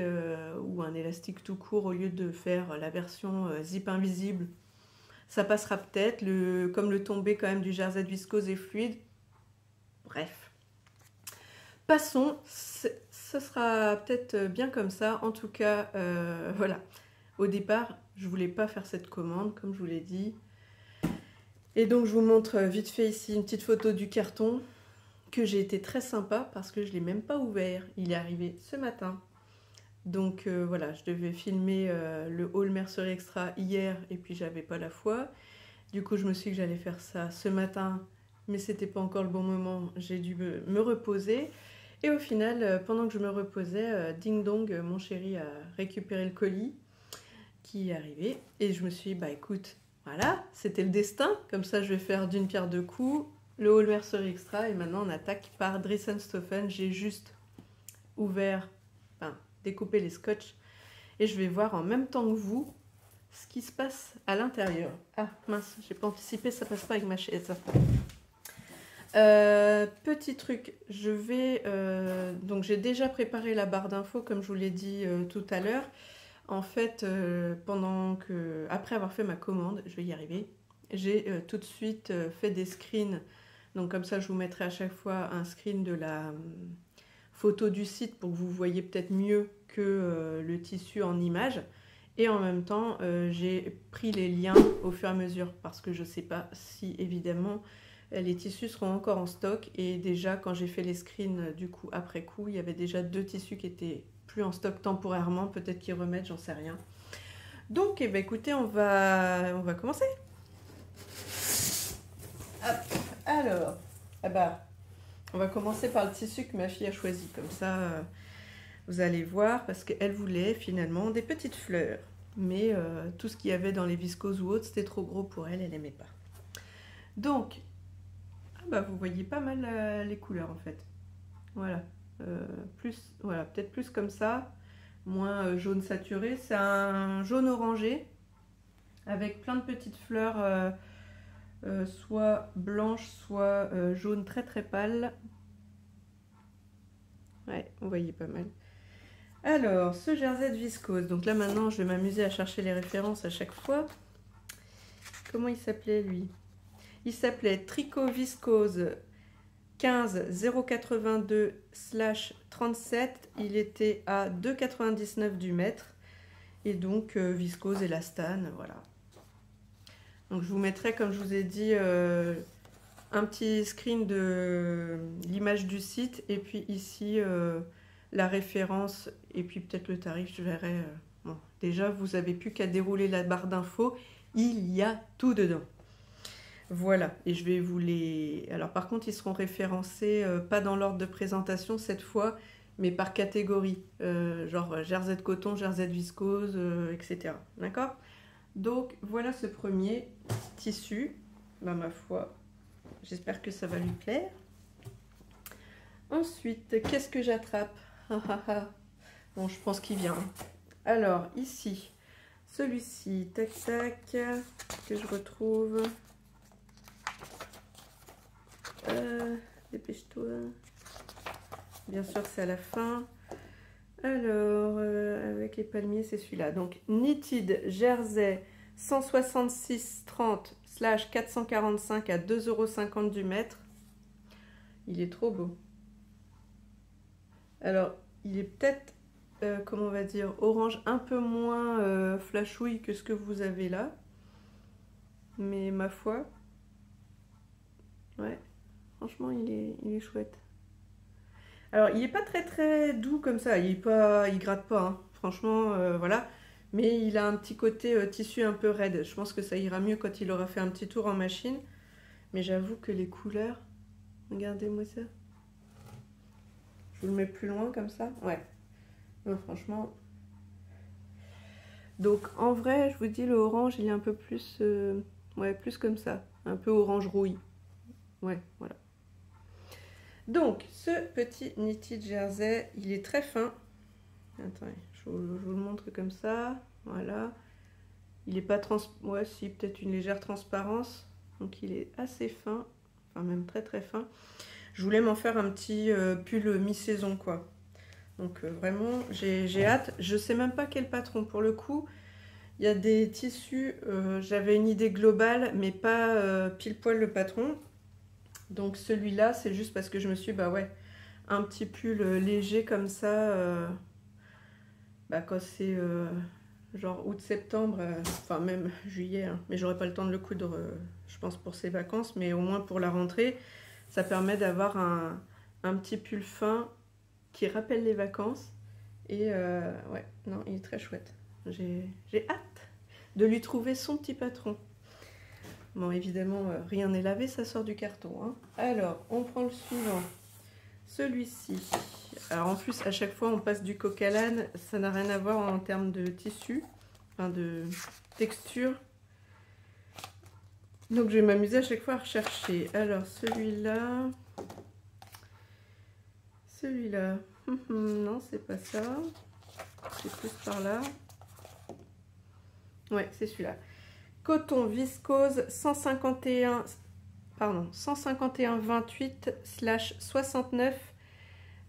ou un élastique tout court, au lieu de faire la version zip invisible, ça passera peut-être. Comme le tombé quand même du jersey de viscose est fluide. Bref. Passons, ce sera peut-être bien comme ça. En tout cas, voilà. Au départ, je voulais pas faire cette commande, comme je vous l'ai dit. Et donc, je vous montre vite fait ici une petite photo du carton que j'ai été très sympa parce que je ne l'ai même pas ouvert. Il est arrivé ce matin. Donc, voilà, je devais filmer le haul Mercerie Extra hier et puis j'avais pas la foi. Du coup, je me suis dit que j'allais faire ça ce matin, mais c'était pas encore le bon moment. J'ai dû me reposer. Et au final, pendant que je me reposais, ding dong, mon chéri a récupéré le colis qui est arrivé. Et je me suis dit, bah écoute, voilà, c'était le destin. Comme ça, je vais faire d'une pierre deux coups. Le haul Mercerie Extra. Et maintenant, on attaque par Dressenstoffen. J'ai juste ouvert, enfin, découpé les scotch. Et je vais voir en même temps que vous ce qui se passe à l'intérieur. Ah, mince, j'ai pas anticipé, ça passe pas avec ma chaise. Petit truc, je vais... donc j'ai déjà préparé la barre d'infos, comme je vous l'ai dit tout à l'heure. En fait, après avoir fait ma commande, je vais y arriver, j'ai tout de suite fait des screens. Donc comme ça, je vous mettrai à chaque fois un screen de la photo du site pour que vous voyez peut-être mieux que le tissu en image. Et en même temps, j'ai pris les liens au fur et à mesure parce que je ne sais pas si évidemment les tissus seront encore en stock. Et déjà, quand j'ai fait les screens du coup après coup, il y avait déjà 2 tissus qui étaient plus en stock temporairement. Peut-être qu'ils remettent, j'en sais rien. Donc, eh ben, écoutez, on va commencer. Hop. Alors, on va commencer par le tissu que ma fille a choisi. Comme ça, vous allez voir, parce qu'elle voulait finalement des petites fleurs. Mais tout ce qu'il y avait dans les viscoses ou autres, c'était trop gros pour elle, elle n'aimait pas. Donc, vous voyez pas mal les couleurs en fait. Voilà, voilà, peut-être plus comme ça, moins jaune saturé. C'est un jaune orangé avec plein de petites fleurs, soit blanches, soit jaune très très pâle. Ouais, vous voyez pas mal. Alors, ce jersey de viscose. Donc là maintenant, je vais m'amuser à chercher les références à chaque fois. Comment il s'appelait lui? Il s'appelait Tricot Viscose 15 082/37. Il était à 2,99 du mètre. Et donc viscose élastane, voilà. Donc je vous mettrai, comme je vous ai dit, un petit screen de l'image du site. Et puis ici, la référence. Et puis peut-être le tarif, je verrai. Bon, déjà, vous n'avez plus qu'à dérouler la barre d'infos. Il y a tout dedans. Voilà, et je vais vous les... Alors par contre, ils seront référencés, pas dans l'ordre de présentation cette fois, mais par catégorie, genre jersey de coton, jersey de viscose, etc. D'accord? Donc voilà ce premier tissu, ma foi, j'espère que ça va lui plaire. Ensuite, qu'est-ce que j'attrape? Bon, je pense qu'il vient. Alors, ici, celui-ci, tac tac, que je retrouve... dépêche-toi. Bien sûr, c'est à la fin. Alors, avec les palmiers, c'est celui-là. Donc, Knitted Jersey 166/30/445 à 2,50 € du mètre. Il est trop beau. Alors, il est peut-être, comment on va dire, orange un peu moins flashouille que ce que vous avez là. Mais ma foi, ouais. Franchement, il est chouette. Alors, il n'est pas très très doux comme ça. Il gratte pas, hein. Franchement, voilà. Mais il a un petit côté tissu un peu raide. Je pense que ça ira mieux quand il aura fait un petit tour en machine. Mais j'avoue que les couleurs, regardez-moi ça. Je vous le mets plus loin comme ça. Ouais. Non, franchement. Donc en vrai, je vous dis, le orange, il est un peu plus, ouais, plus comme ça. Un peu orange rouille. Ouais, voilà. Donc, ce petit Knitted Jersey, il est très fin. Attendez, je vous le montre comme ça. Voilà. Il n'est pas ouais, si, peut-être une légère transparence. Donc, il est assez fin. Enfin, même très très fin. Je voulais m'en faire un petit pull mi-saison, quoi. Donc, vraiment, j'ai hâte. Je sais même pas quel patron. Pour le coup, il y a des tissus. J'avais une idée globale, mais pas pile poil le patron. Donc celui-là, c'est juste parce que je me suis dit, bah ouais, un petit pull léger comme ça, bah quand c'est genre août-septembre, enfin même juillet, hein, mais j'aurai pas le temps de le coudre, je pense, pour ces vacances, mais au moins pour la rentrée, ça permet d'avoir un petit pull fin qui rappelle les vacances. Et ouais, non, il est très chouette. J'ai hâte de lui trouver son petit patron. Bon, évidemment, rien n'est lavé, ça sort du carton. Hein. Alors, on prend le suivant. Celui-ci. Alors, en plus, à chaque fois, on passe du coq à l'âne. Ça n'a rien à voir en termes de tissu, enfin de texture. Donc, je vais m'amuser à chaque fois à rechercher. Alors, celui-là. Celui-là. Non, c'est pas ça. C'est plus par là. Ouais, c'est celui-là. Coton viscose 151-28/69,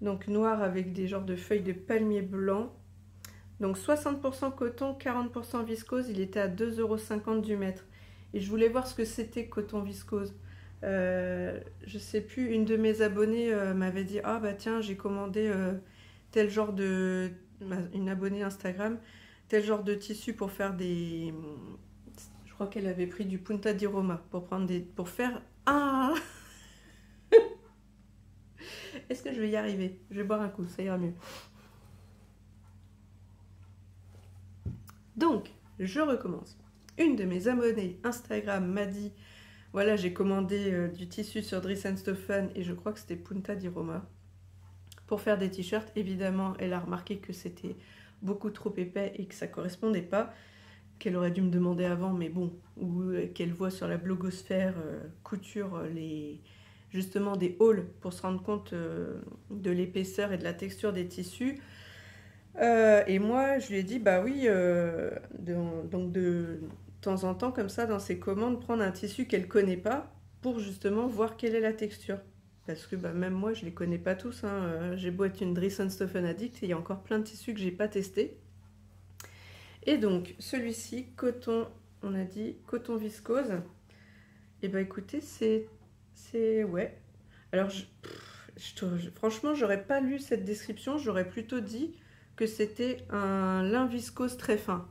donc noir avec des genres de feuilles de palmier blanc. Donc 60% coton, 40% viscose, il était à 2,50 € du mètre. Et je voulais voir ce que c'était coton viscose. Je sais plus, une de mes abonnées m'avait dit, ah bah tiens, j'ai commandé tel genre de... Une abonnée Instagram, tel genre de tissu pour faire des... Je crois qu'elle avait pris du Punta di Roma pour faire... Ah Est-ce que je vais y arriver? Je vais boire un coup, ça ira mieux. Donc, je recommence. Une de mes abonnées Instagram m'a dit, voilà, j'ai commandé du tissu sur Dries & Stephen et je crois que c'était Punta di Roma pour faire des t-shirts. Évidemment, elle a remarqué que c'était beaucoup trop épais et que ça correspondait pas. Qu'elle aurait dû me demander avant, mais bon, ou qu'elle voit sur la blogosphère couture justement des hauls pour se rendre compte de l'épaisseur et de la texture des tissus. Et moi, je lui ai dit, bah oui, donc de temps en temps, comme ça, dans ses commandes, prendre un tissu qu'elle connaît pas pour justement voir quelle est la texture. Parce que bah, même moi, je les connais pas tous. Hein. J'ai beau être une Dries & Stephen addict, et il y a encore plein de tissus que j'ai pas testés. Et donc, celui-ci, coton, on a dit, coton viscose. Et bah écoutez, c'est ouais. Alors, franchement, j'aurais pas lu cette description, j'aurais plutôt dit que c'était un lin viscose très fin.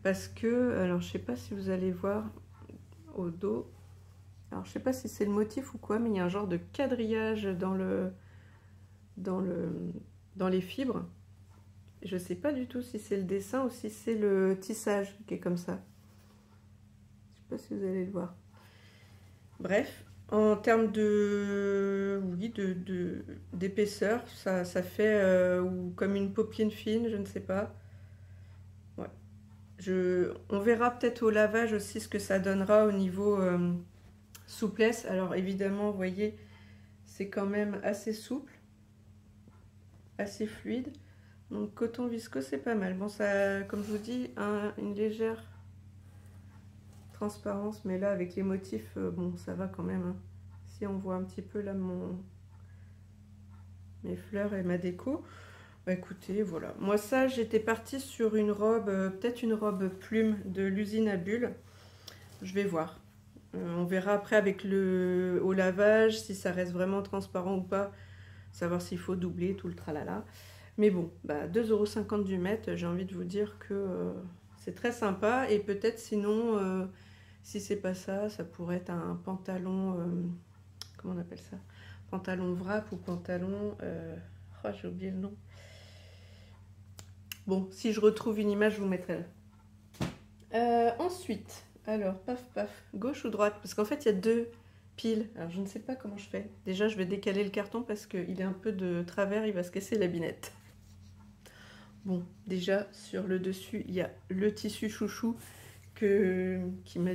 Parce que, alors je sais pas si vous allez voir au dos. Alors, je sais pas si c'est le motif ou quoi, mais il y a un genre de quadrillage dans les fibres. Je ne sais pas du tout si c'est le dessin ou si c'est le tissage qui est comme ça. Je ne sais pas si vous allez le voir. Bref, en termes de, oui, d'épaisseur, ça fait comme une popeline fine, je ne sais pas. Ouais. On verra peut-être au lavage aussi ce que ça donnera au niveau souplesse. Alors évidemment, vous voyez, c'est quand même assez souple, assez fluide. Donc coton viscose, c'est pas mal. Bon, ça, comme je vous dis, une légère transparence, mais là avec les motifs, bon, ça va quand même. Hein. Si on voit un petit peu là mes fleurs et ma déco, bah écoutez, voilà. Moi ça, j'étais partie sur une robe, peut-être une robe plume de l'usine à bulles. Je vais voir. On verra après avec au lavage si ça reste vraiment transparent ou pas. Savoir s'il faut doubler tout le tralala. Mais bon, bah 2,50 € du mètre, j'ai envie de vous dire que c'est très sympa. Et peut-être sinon, si c'est pas ça, ça pourrait être un pantalon, comment on appelle ça? Pantalon wrap ou pantalon... oh, j'ai oublié le nom. Bon, si je retrouve une image, je vous mettrai là. Ensuite, Alors, paf, paf, gauche ou droite? Parce qu'en fait, il y a deux piles. Alors, je ne sais pas comment je fais. Déjà, je vais décaler le carton parce qu'il est un peu de travers, il va se casser la binette. Bon, déjà, sur le dessus, il y a le tissu chouchou qui m'a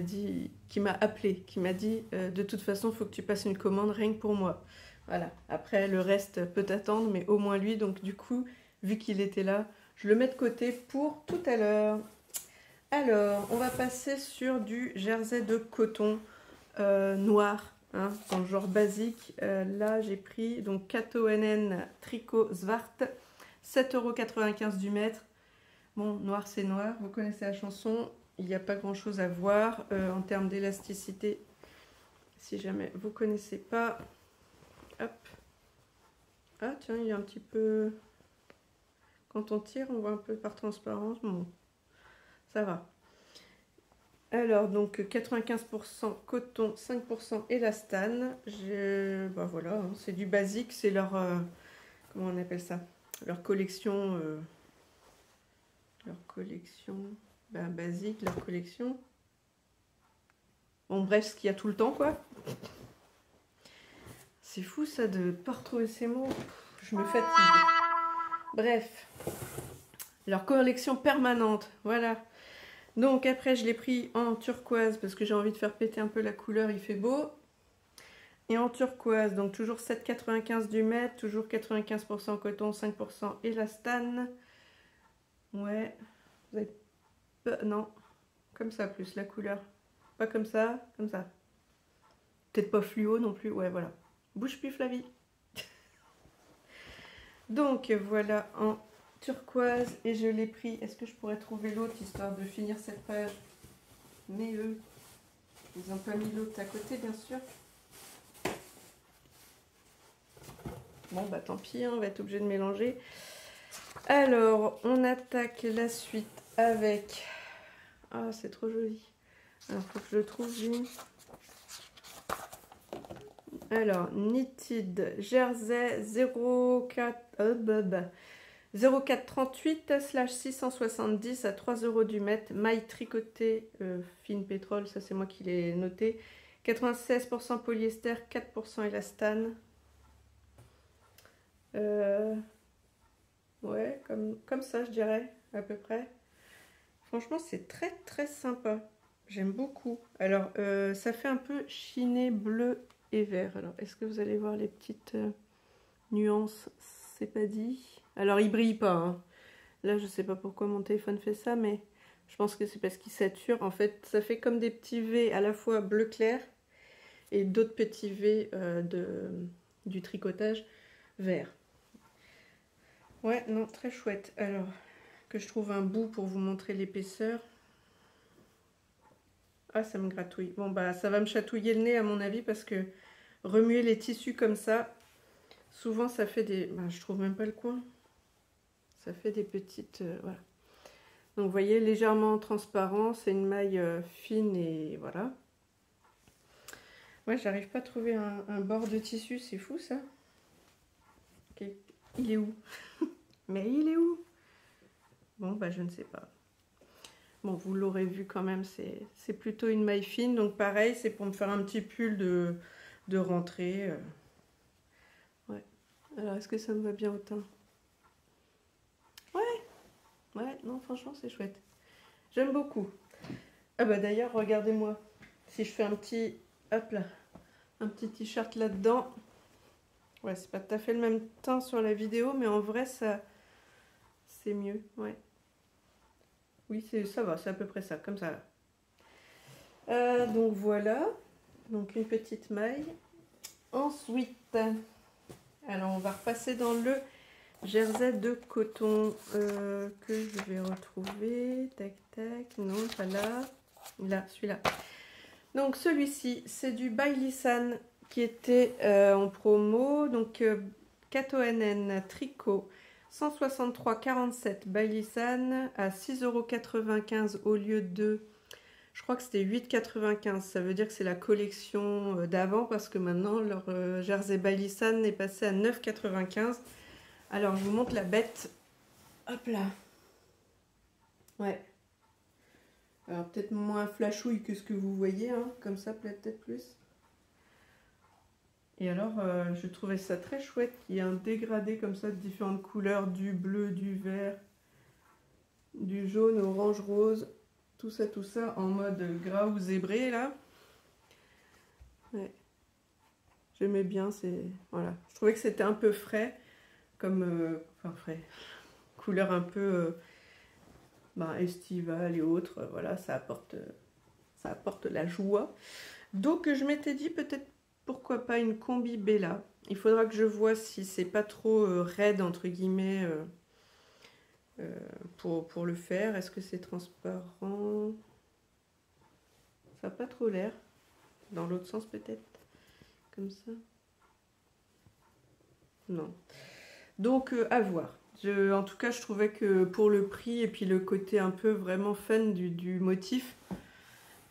appelé, qui m'a dit de toute façon, il faut que tu passes une commande rien que pour moi. Voilà. Après, le reste peut attendre, mais au moins lui. Donc, du coup, vu qu'il était là, je le mets de côté pour tout à l'heure. Alors, on va passer sur du jersey de coton noir, hein, dans le genre basique. Là, j'ai pris donc KTONN Tricot Zwart, 7,95 € du mètre. Bon, noir c'est noir, vous connaissez la chanson, il n'y a pas grand chose à voir en termes d'élasticité. Si jamais vous ne connaissez pas, hop. Ah tiens, il y a un petit peu... Quand on tire, on voit un peu par transparence. Bon, ça va. Alors, donc 95% coton, 5% élastane. Bah voilà, hein, c'est du basique, c'est leur... comment on appelle ça? Leur collection... ben, basique, leur collection. Bon, bref, ce qu'il y a tout le temps, quoi. C'est fou, ça, de ne pas retrouver ces mots. Je me fatigue. Bref. Leur collection permanente, voilà. Donc, après, je l'ai pris en turquoise, parce que j'ai envie de faire péter un peu la couleur, il fait beau. Et en turquoise, donc toujours 7,95 du mètre, toujours 95% coton, 5% élastane. Ouais, vous avez pas... Non, comme ça plus la couleur. Pas comme ça, comme ça. Peut-être pas fluo non plus, ouais voilà. Bouge plus Flavie. Donc voilà en turquoise et je l'ai pris. Est-ce que je pourrais trouver l'autre histoire de finir cette page? Mais eux, ils n'ont pas mis l'autre à côté bien sûr. Bon bah tant pis, hein, on va être obligé de mélanger. Alors, on attaque la suite avec... Ah, c'est trop joli. Alors, il faut que je le trouve, lui. Alors, Knitted Jersey 0438/670 à 3 € du mètre. Maille tricotée fine pétrole, ça c'est moi qui l'ai noté. 96% polyester, 4% élastane. Ouais, comme ça, je dirais, à peu près. Franchement, c'est très, très sympa. J'aime beaucoup. Alors, ça fait un peu chiné bleu et vert. Alors, est-ce que vous allez voir les petites nuances? C'est pas dit. Alors, il brille pas, hein. Là, je sais pas pourquoi mon téléphone fait ça, mais je pense que c'est parce qu'il sature. En fait, ça fait comme des petits V à la fois bleu clair et d'autres petits V du tricotage vert. Ouais, non, très chouette. Alors, que je trouve un bout pour vous montrer l'épaisseur. Ah, ça me gratouille. Bon, bah, ça va me chatouiller le nez à mon avis parce que remuer les tissus comme ça, souvent ça fait des... Bah, je trouve même pas le coin. Ça fait des petites... voilà. Donc, vous voyez, légèrement transparent. C'est une maille fine et voilà. Ouais, j'arrive pas à trouver un bord de tissu. C'est fou, ça. Ok. Il est où? Mais il est où? Bon, bah je ne sais pas. Bon, vous l'aurez vu quand même, c'est plutôt une maille fine. Donc pareil, c'est pour me faire un petit pull de rentrée. Ouais. Alors, est-ce que ça me va bien autant? Ouais. Ouais, non, franchement, c'est chouette. J'aime beaucoup. Ah bah d'ailleurs, regardez-moi. Si je fais un petit... Hop là. Un petit t-shirt là-dedans. Ouais, c'est pas tout à fait le même teint sur la vidéo, mais en vrai, ça... C'est mieux, ouais. Oui, ça va, c'est à peu près ça, comme ça. Là. Donc voilà, donc une petite maille. Ensuite, alors on va repasser dans le jersey de coton que je vais retrouver. Tac, tac, non, pas là. Là, celui-là. Donc celui-ci, c'est du Bailisane qui était en promo. Donc KTONN Tricot. 163,47 Bailisane à 6,95 € au lieu de, je crois que c'était 8,95 €. Ça veut dire que c'est la collection d'avant parce que maintenant leur jersey Bailisane est passé à 9,95 €. Alors je vous montre la bête. Hop là. Ouais. Alors peut-être moins flashouille que ce que vous voyez, hein, comme ça peut-être plus. Et alors je trouvais ça très chouette qu'il y ait un dégradé comme ça de différentes couleurs, du bleu, du vert, du jaune, orange, rose, tout ça en mode gras ou zébré là. Ouais. J'aimais bien, voilà. Je trouvais que c'était un peu frais, comme enfin frais, couleur un peu estivale et autres. Voilà, ça apporte la joie. Donc je m'étais dit peut-être pourquoi pas une combi Bella. Il faudra que je vois si c'est pas trop raide entre guillemets pour le faire. Est-ce que c'est transparent? Ça n'a pas trop l'air. Dans l'autre sens peut-être. Comme ça. Non. Donc à voir. En tout cas, je trouvais que pour le prix et puis le côté un peu vraiment fun du motif,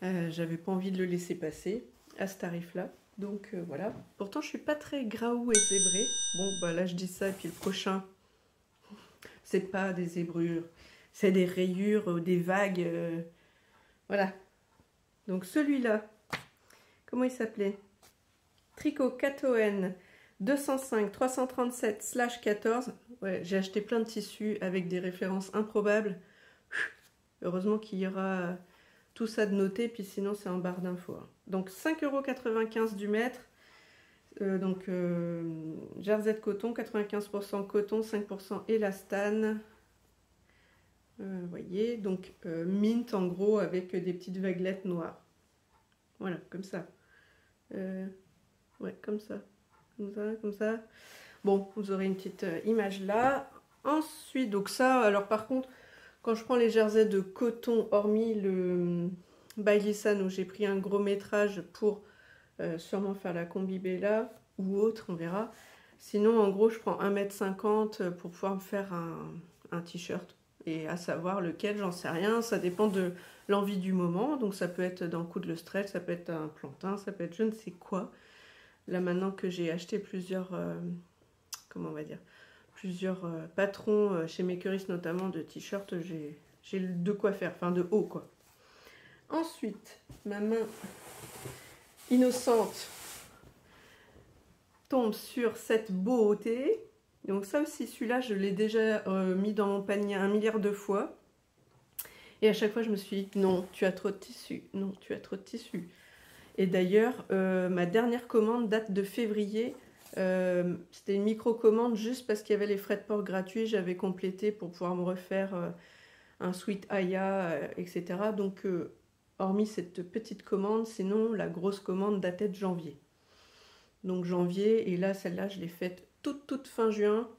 j'avais pas envie de le laisser passer à ce tarif-là. Donc voilà. Pourtant, je suis pas très graou et zébré. Bon, bah là, je dis ça et puis le prochain, c'est pas des zébrures, c'est des rayures, des vagues. Voilà. Donc celui-là, comment il s'appelait? Tricot Catoen 205-337/14. Ouais, j'ai acheté plein de tissus avec des références improbables. Heureusement qu'il y aura tout ça de noté, puis sinon c'est en barre d'infos. Donc 5,95 € du mètre. Jersey de coton, 95% coton, 5% élastane. Vous voyez, donc mint en gros avec des petites vaguelettes noires. Voilà, comme ça. Ouais, comme ça. Comme ça. Bon, vous aurez une petite image là. Ensuite, donc ça, alors par contre, quand je prends les jerseys de coton, hormis le Bailisan où j'ai pris un gros métrage pour sûrement faire la combi Bella ou autre, on verra. Sinon, en gros, je prends 1,50 m pour pouvoir me faire un t-shirt. Et à savoir lequel, j'en sais rien. Ça dépend de l'envie du moment. Donc ça peut être dans le coup de le stretch, ça peut être un plantain, ça peut être je ne sais quoi. Là maintenant que j'ai acheté plusieurs, comment on va dire, plusieurs patrons chez Makerist notamment de t-shirts, j'ai de quoi faire, enfin de haut quoi. Ensuite, ma main innocente tombe sur cette beauté. Donc ça aussi, celui-là, je l'ai déjà mis dans mon panier 1 milliard de fois. Et à chaque fois, je me suis dit, non, tu as trop de tissu, non, tu as trop de tissu. Et d'ailleurs, ma dernière commande date de février. C'était une micro-commande juste parce qu'il y avait les frais de port gratuits. J'avais complété pour pouvoir me refaire un sweat Aya, etc. Donc, hormis cette petite commande, sinon la grosse commande datait de janvier. Donc janvier, et là, celle-là, je l'ai faite toute fin juin.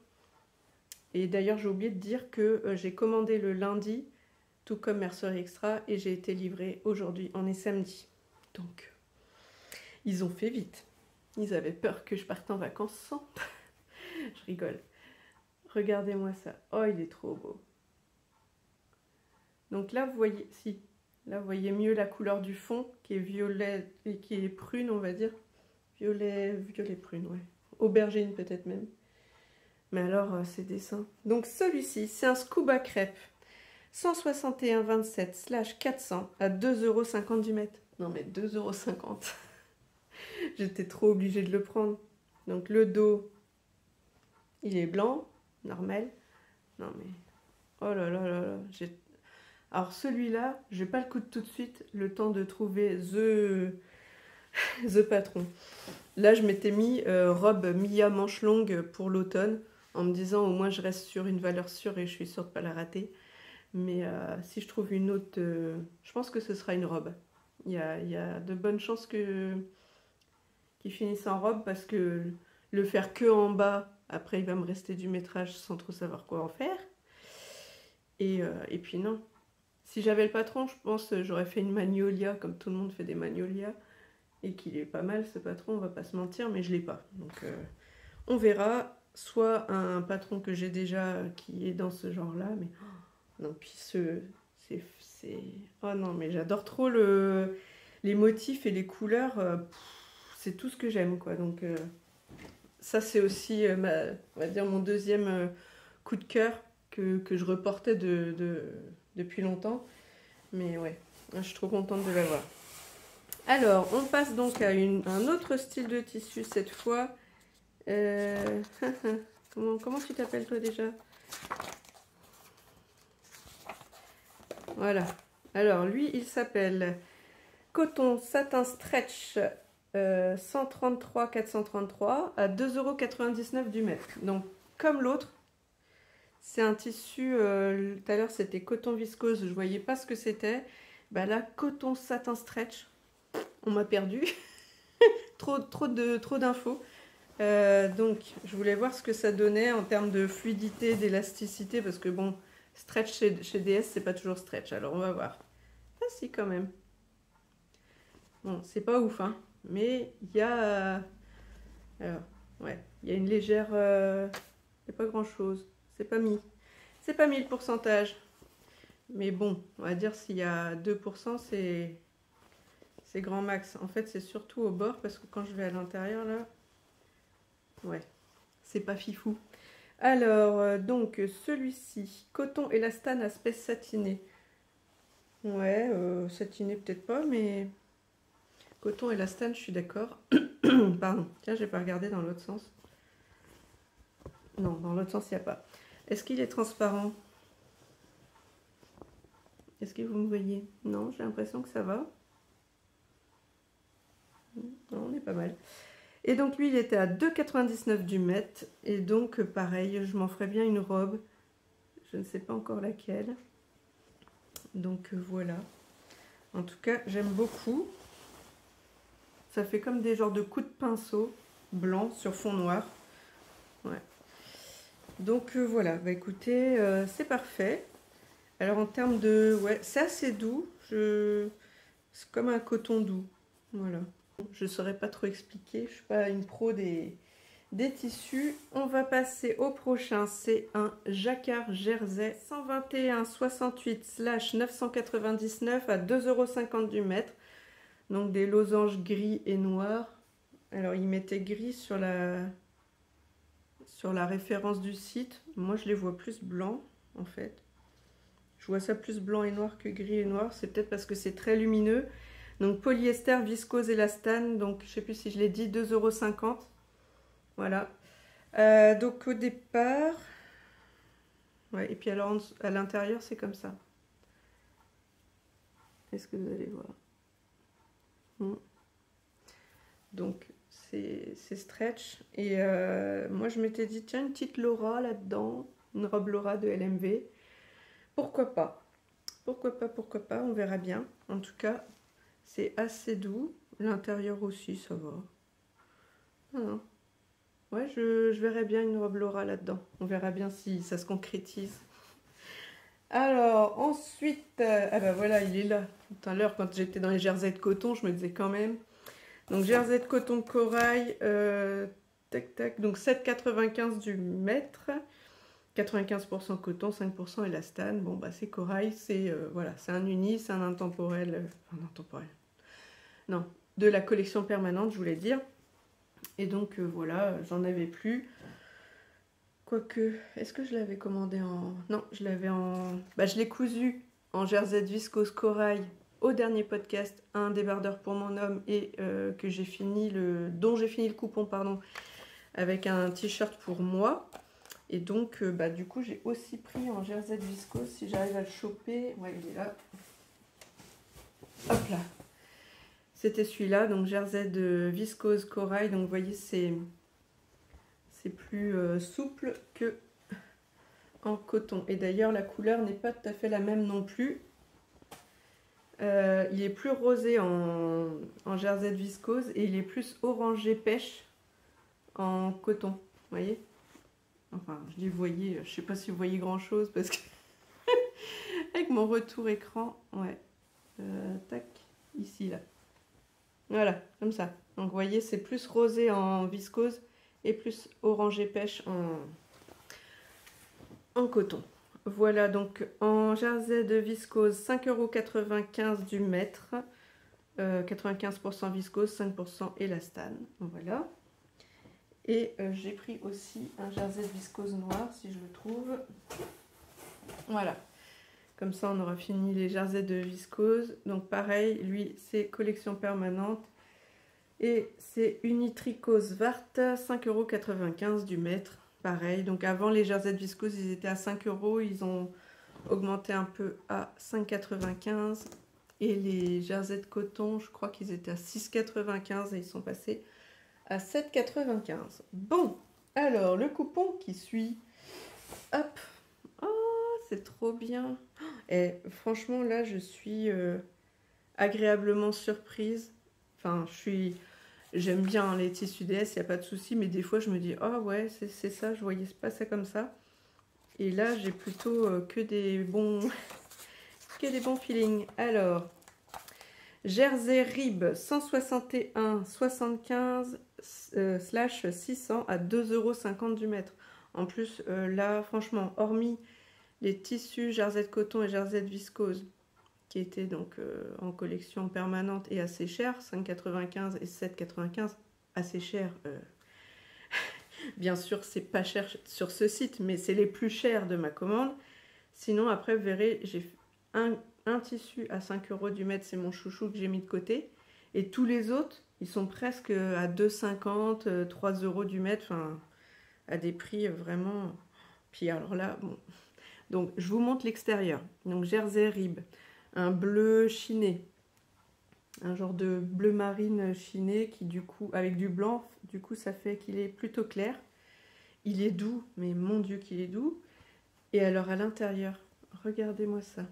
Et d'ailleurs, j'ai oublié de dire que j'ai commandé le lundi, tout comme Mercerie Extra, et j'ai été livrée aujourd'hui. On est samedi. Donc, ils ont fait vite. Ils avaient peur que je parte en vacances sans. Je rigole. Regardez-moi ça. Oh, il est trop beau. Donc là, vous voyez, si, là, vous voyez mieux la couleur du fond, qui est violet et qui est prune, on va dire. Violet prune, ouais. Aubergine peut-être même. Mais alors, ces dessins. Donc celui-ci, c'est un scuba crêpe. 161,27/400 à 2,50 € du mètre. Non mais 2,50 €. J'étais trop obligée de le prendre. Donc le dos, il est blanc, normal. Non mais, oh là là là là. Alors celui-là, je n'ai pas le coup de tout de suite, le temps de trouver the patron. Là, je m'étais mis robe Mia manche longue pour l'automne, en me disant au moins je reste sur une valeur sûre et je suis sûre de ne pas la rater. Mais si je trouve une autre, je pense que ce sera une robe. Il y a de bonnes chances qu'ils finissent en robe parce que le faire que en bas, après il va me rester du métrage sans trop savoir quoi en faire. Et puis non. Si j'avais le patron, je pense que j'aurais fait une magnolia, comme tout le monde fait des magnolias. Et qu'il est pas mal ce patron, on va pas se mentir, mais je l'ai pas. Donc on verra. Soit un patron que j'ai déjà qui est dans ce genre-là, mais... Non, puis c'est... Oh non, mais j'adore trop les motifs et les couleurs. C'est tout ce que j'aime, quoi. Donc, ça, c'est aussi, on va dire, mon deuxième coup de cœur que je reportais depuis longtemps. Mais ouais, Je suis trop contente de l'avoir. Alors, on passe donc à un autre style de tissu cette fois. Comment tu t'appelles toi déjà? Voilà. Alors, lui, il s'appelle Coton Satin Stretch 133 433 à 2,99 € du mètre. Donc, comme l'autre, c'est un tissu, tout à l'heure c'était coton viscose, je ne voyais pas ce que c'était. Bah là, coton satin stretch, on m'a perdu. trop d'infos. Donc, je voulais voir ce que ça donnait en termes de fluidité, d'élasticité, parce que bon, stretch chez DS, c'est pas toujours stretch. Alors, on va voir. Ah si, quand même. Bon, c'est pas ouf, hein. Mais il y a... alors, ouais, il y a une légère... il n'y a pas grand-chose. C'est pas mis le pourcentage. Mais bon, on va dire s'il y a 2%, c'est grand max. En fait, c'est surtout au bord, parce que quand je vais à l'intérieur, là... ouais, c'est pas fifou. Alors, donc, celui-ci, coton élastane aspect satiné. Ouais, satiné peut-être pas, mais... coton élastane, je suis d'accord. Pardon, tiens, j'ai pas regardé dans l'autre sens. Non, dans l'autre sens, il n'y a pas. Est-ce qu'il est transparent? Est-ce que vous me voyez? Non, j'ai l'impression que ça va. Non, on est pas mal. Et donc, lui, il était à 2,99 € du mètre. Et donc, pareil, je m'en ferais bien une robe. Je ne sais pas encore laquelle. Donc, voilà. En tout cas, j'aime beaucoup. Ça fait comme des genres de coups de pinceau blanc sur fond noir. Ouais. Donc voilà, bah écoutez, c'est parfait. Alors en termes de... ouais, c'est assez doux. C'est comme un coton doux. Voilà. Je ne saurais pas trop expliquer. Je ne suis pas une pro des tissus. On va passer au prochain. C'est un jacquard jersey 121/68/999 à 2,50 € du mètre. Donc des losanges gris et noirs. Alors il mettait gris sur la référence du site. Moi je les vois plus blancs en fait. Je vois ça plus blanc et noir que gris et noir. C'est peut-être parce que c'est très lumineux. Donc polyester, viscose, élastane. Donc je sais plus si je l'ai dit, 2,50 €. Voilà. Donc au départ... ouais, et puis alors à l'intérieur c'est comme ça. Est-ce que vous allez voir? Donc c'est stretch. Et moi je m'étais dit, tiens, une petite Laura là-dedans, une robe Laura de LMV. Pourquoi pas? Pourquoi pas, on verra bien. En tout cas, c'est assez doux. L'intérieur aussi, ça va. Ah, ouais, je verrais bien une robe Laura là-dedans. On verra bien si ça se concrétise. Alors, ensuite, ah bah voilà, il est là. Tout à l'heure, quand j'étais dans les jerseys de coton, je me disais quand même. Donc, jersey de coton de corail, tac, tac, donc 7,95 € du mètre. 95% coton, 5% élastane. Bon, bah c'est corail, c'est voilà, c'est un uni, c'est un intemporel. Non, de la collection permanente, je voulais dire. Et donc, voilà, j'en avais plus. Quoique, est-ce que je l'avais commandé en... non, je l'avais en... bah, je l'ai cousu en jersey de viscose corail au dernier podcast, un débardeur pour mon homme, et que j'ai fini dont j'ai fini le coupon, pardon, avec un t-shirt pour moi. Et donc, bah, du coup, j'ai aussi pris en jersey de viscose, si j'arrive à le choper. Ouais, il est là. Hop là. C'était celui-là, donc jersey de viscose corail. Donc, vous voyez, c'est plus souple que en coton. Et d'ailleurs, la couleur n'est pas tout à fait la même non plus. Il est plus rosé en jersey de viscose et il est plus orangé pêche en coton. Vous voyez? Enfin, je dis vous voyez, je sais pas si vous voyez grand chose parce que avec mon retour écran, ouais, tac, ici là, voilà, comme ça. Donc vous voyez, c'est plus rosé en viscose et plus orangé pêche en coton. Voilà, donc en jersey de viscose, 5,95 € du mètre, 95% viscose, 5% élastane. Voilà. Et j'ai pris aussi un jersey de viscose noir, si je le trouve. Voilà. Comme ça, on aura fini les jerseys de viscose. Donc pareil, lui, c'est collection permanente. Et c'est Unitricot Zwart, 5,95 € du mètre. Pareil, donc avant les jerseys de viscose, ils étaient à 5 €. Ils ont augmenté un peu à 5,95 €. Et les jerseys de coton, je crois qu'ils étaient à 6,95 € et ils sont passés à 7,95 €. Bon, alors le coupon qui suit. Hop. Oh, c'est trop bien. Et franchement, là, je suis agréablement surprise. Enfin, j'aime bien les tissus DS, il n'y a pas de souci, mais des fois, je me dis, oh ouais, c'est ça, je voyais pas ça comme ça. Et là, j'ai plutôt que des bons feelings. Alors, Jersey Rib 161,75/600 à 2,50 € du mètre. En plus, là, franchement, hormis les tissus jersey de coton et jersey de viscose, qui étaient donc en collection permanente et assez cher, 5,95 € et 7,95 €, assez cher. Bien sûr, c'est pas cher sur ce site, mais c'est les plus chers de ma commande. Sinon, après, vous verrez, j'ai un tissu à 5 € du mètre, c'est mon chouchou que j'ai mis de côté. Et tous les autres, ils sont presque à 2,50 €, 3 € du mètre, enfin, à des prix vraiment... Puis alors là, bon... Donc, je vous montre l'extérieur. Donc, Jersey Rib, un bleu chiné. Un genre de bleu marine chiné qui, du coup, avec du blanc, du coup, ça fait qu'il est plutôt clair. Il est doux, mais mon Dieu qu'il est doux. Et alors, à l'intérieur, regardez-moi ça.